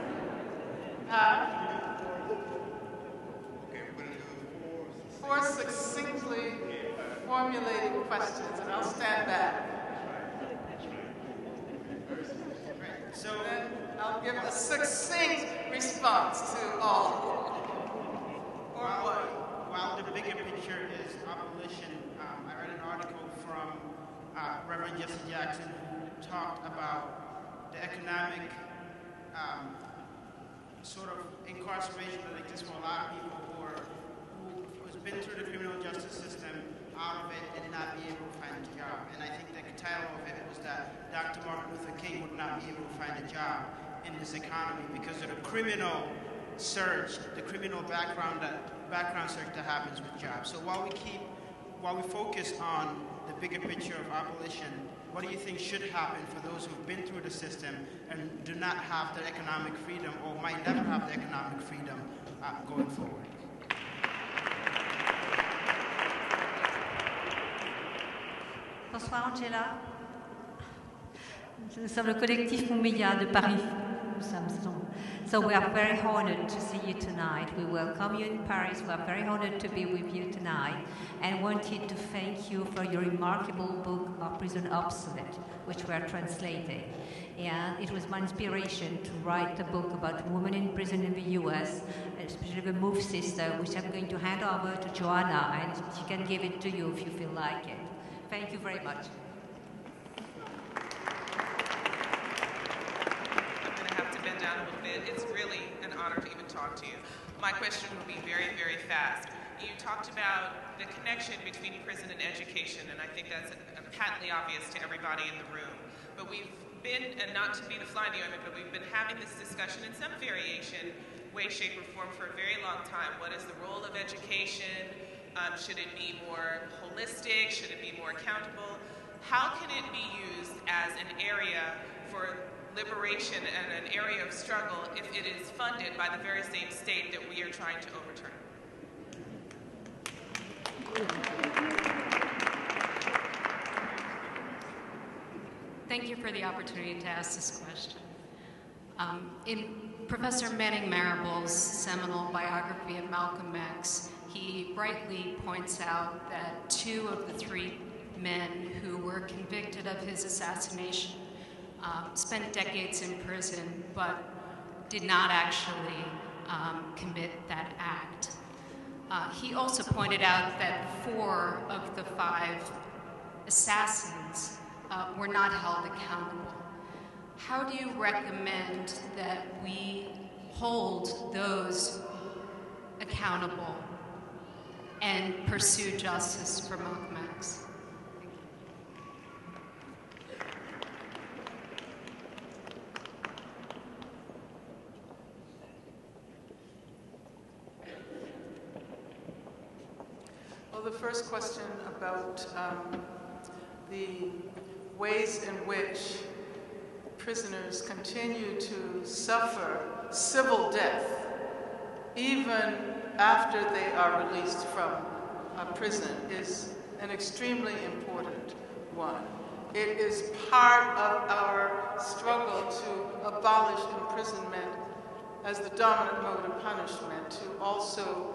Okay, we're going to do 4 succinctly formulated questions, and I'll stand back. So then I'll give a succinct response to all. Or what? While the bigger picture is abolition, I read an article from Reverend Jesse Jackson who talked about the economic sort of incarceration that exists for a lot of people who has been through the criminal justice system, out of it, and not be able to find a job. And I think the title of it was that Dr. Martin Luther King would not be able to find a job in this economy because of the criminal surge, the criminal background surge that happens with jobs. So while we focus on the bigger picture of abolition, what do you think should happen for those who've been through the system and do not have the economic freedom or might never have the economic freedom going forward? Bonsoir Angela. Nous sommes le collectif Mumia de Paris. So we are very honored to see you tonight. We welcome you in Paris. We are very honored to be with you tonight and wanted to thank you for your remarkable book of Prison Obsolete, which we are translating. And it was my inspiration to write a book about women in prison in the US, especially the MOVE sister, which I'm going to hand over to Johanna, and she can give it to you if you feel like it. Thank you very much. have to bend down a little bit. It's really an honor to even talk to you. My question will be very, very fast. You talked about the connection between prison and education, and I think that's patently obvious to everybody in the room. But we've been, and not to be the fly in the ointment, but we've been having this discussion in some variation, way, shape, or form for a very long time. What is the role of education? Should it be more holistic? Should it be more accountable? How can it be used as an area for liberation and an area of struggle if it is funded by the very same state that we are trying to overturn? Thank you for the opportunity to ask this question. In Professor Manning Marable's seminal biography of Malcolm X, he rightly points out that 2 of the 3 men who were convicted of his assassination spent decades in prison, but did not actually commit that act. He also pointed out that 4 of the 5 assassins were not held accountable. How do you recommend that we hold those accountable and pursue justice for Malcolm X? Well, the first question about the ways in which prisoners continue to suffer civil death even after they are released from prison is an extremely important one. It is part of our struggle to abolish imprisonment as the dominant mode of punishment, to also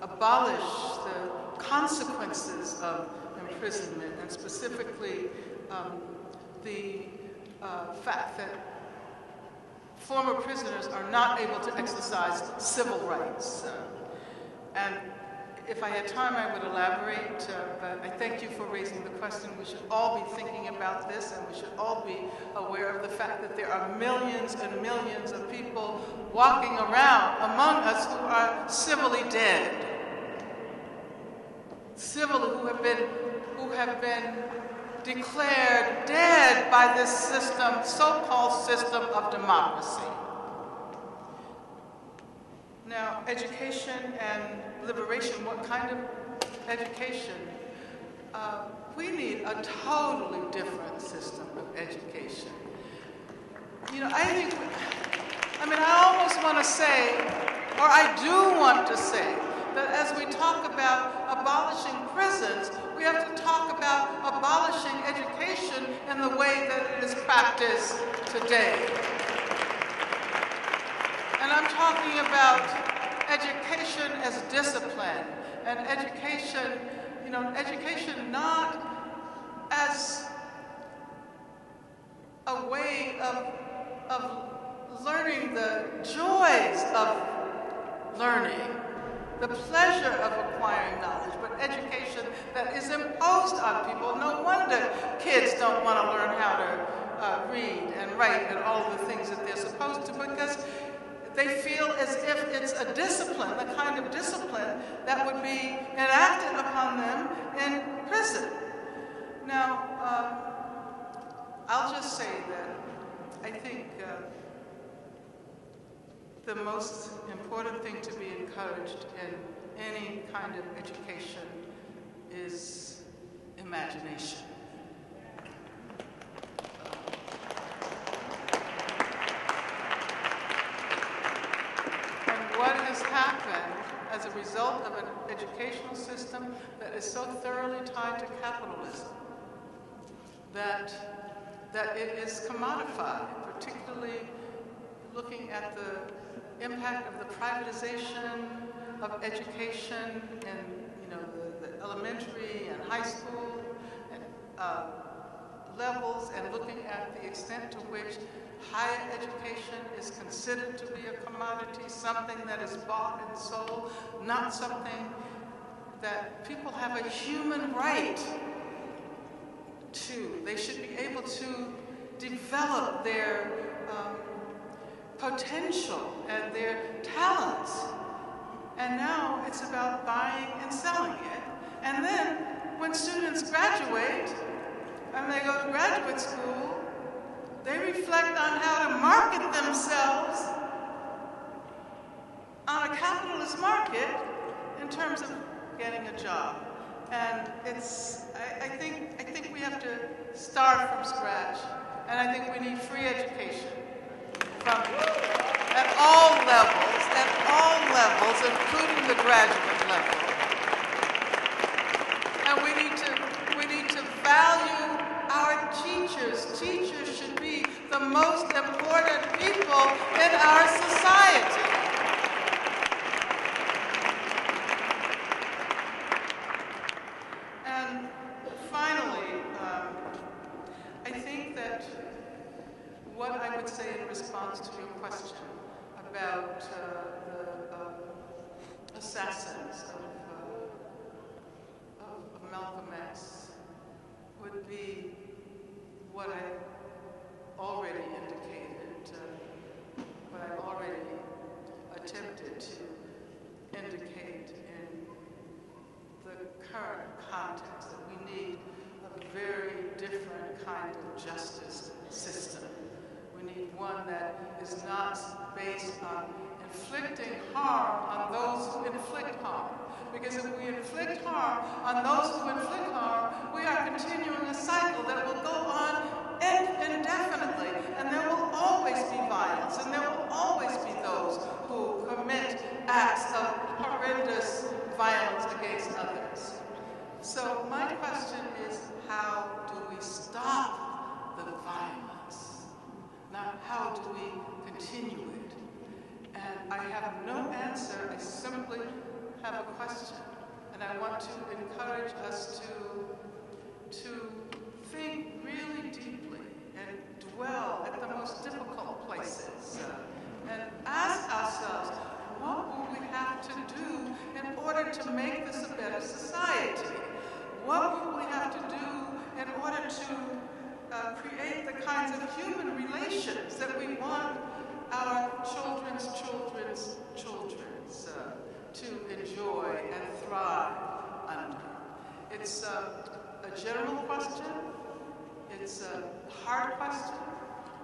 abolish the consequences of imprisonment, and specifically the fact that former prisoners are not able to exercise civil rights. And if I had time, I would elaborate, but I thank you for raising the question. We should all be thinking about this, and we should all be aware of the fact that there are millions and millions of people walking around among us who are civilly dead, who have been declared dead by this system, so-called system of democracy. Now, education and liberation, what kind of education? We need a totally different system of education. You know, I almost want to say, or I do want to say, that as we talk about abolishing prisons, we have to talk about abolishing education in the way that it is practiced today. And I'm talking about education as discipline, and education, education not as a way of learning the joys of learning, the pleasure of acquiring knowledge, but education that is imposed on people. No wonder kids don't want to learn how to read and write and all the things that they're supposed to, because they feel as if it's a discipline, the kind of discipline that would be enacted upon them in prison. Now, I'll just say that I think the most important thing to be encouraged in any kind of education is imagination. And what has happened as a result of an educational system that is so thoroughly tied to capitalism that it is commodified, particularly looking at the impact of the privatization of education in the elementary and high school levels, and looking at the extent to which higher education is considered to be a commodity, something that is bought and sold, not something that people have a human right to. They should be able to develop their potential and their talents. And now it's about buying and selling it. And then when students graduate and they go to graduate school, they reflect on how to market themselves on a capitalist market in terms of getting a job. And it's, I think we have to start from scratch. And I think we need free education at all levels, including the graduate level. And we need to value our teachers. Teachers should be the most important people in our society. And finally, I think that what I would say in response to your question about the assassins of Malcolm X would be what I already indicated, what I've already attempted to indicate in the current context, that we need a very different kind of justice system. We need one that is not based on inflicting harm on those who inflict harm. Because if we inflict harm on those who inflict harm, we are continuing a cycle that will go on indefinitely. And there will always be violence, and there will always be those who commit acts of horrendous violence against others. So my question is, how do we stop the violence? Not how do we continue it? And I have no answer. I simply have a question. And I want to encourage us to think really deeply and dwell at the most difficult places and ask ourselves, what will we have to do in order to make this a better society? What will we have to do in order to create the kinds of human relations that we want our children's to enjoy and thrive under? It's a general question, it's a hard question,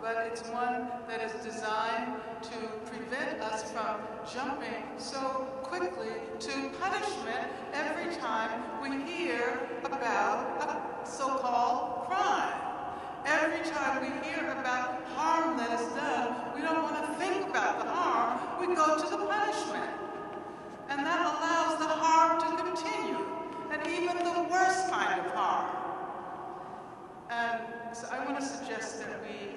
but it's one that is designed to prevent us from jumping so quickly to punishment every time we hear about a so-called crime. Every time we hear about harm that is done, we don't want to think about the harm, we go to the punishment. And that allows the harm to continue, and even the worst kind of harm. And so I want to suggest that we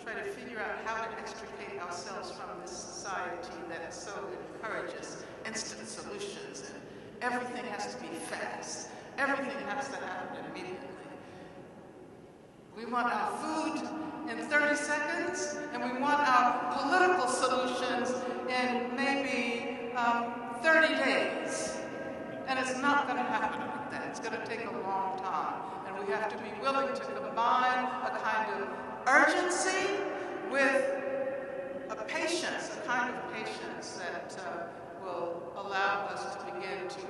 try to figure out how to extricate ourselves from this society that so encourages instant solutions, and everything has to be fast. Everything has to happen immediately. We want our food in 30 seconds, and we want our political solutions in maybe 30 days. And it's not going to happen like that. It's going to take a long time. And we have to be willing to combine a kind of urgency with a patience, a kind of patience that will allow us to begin to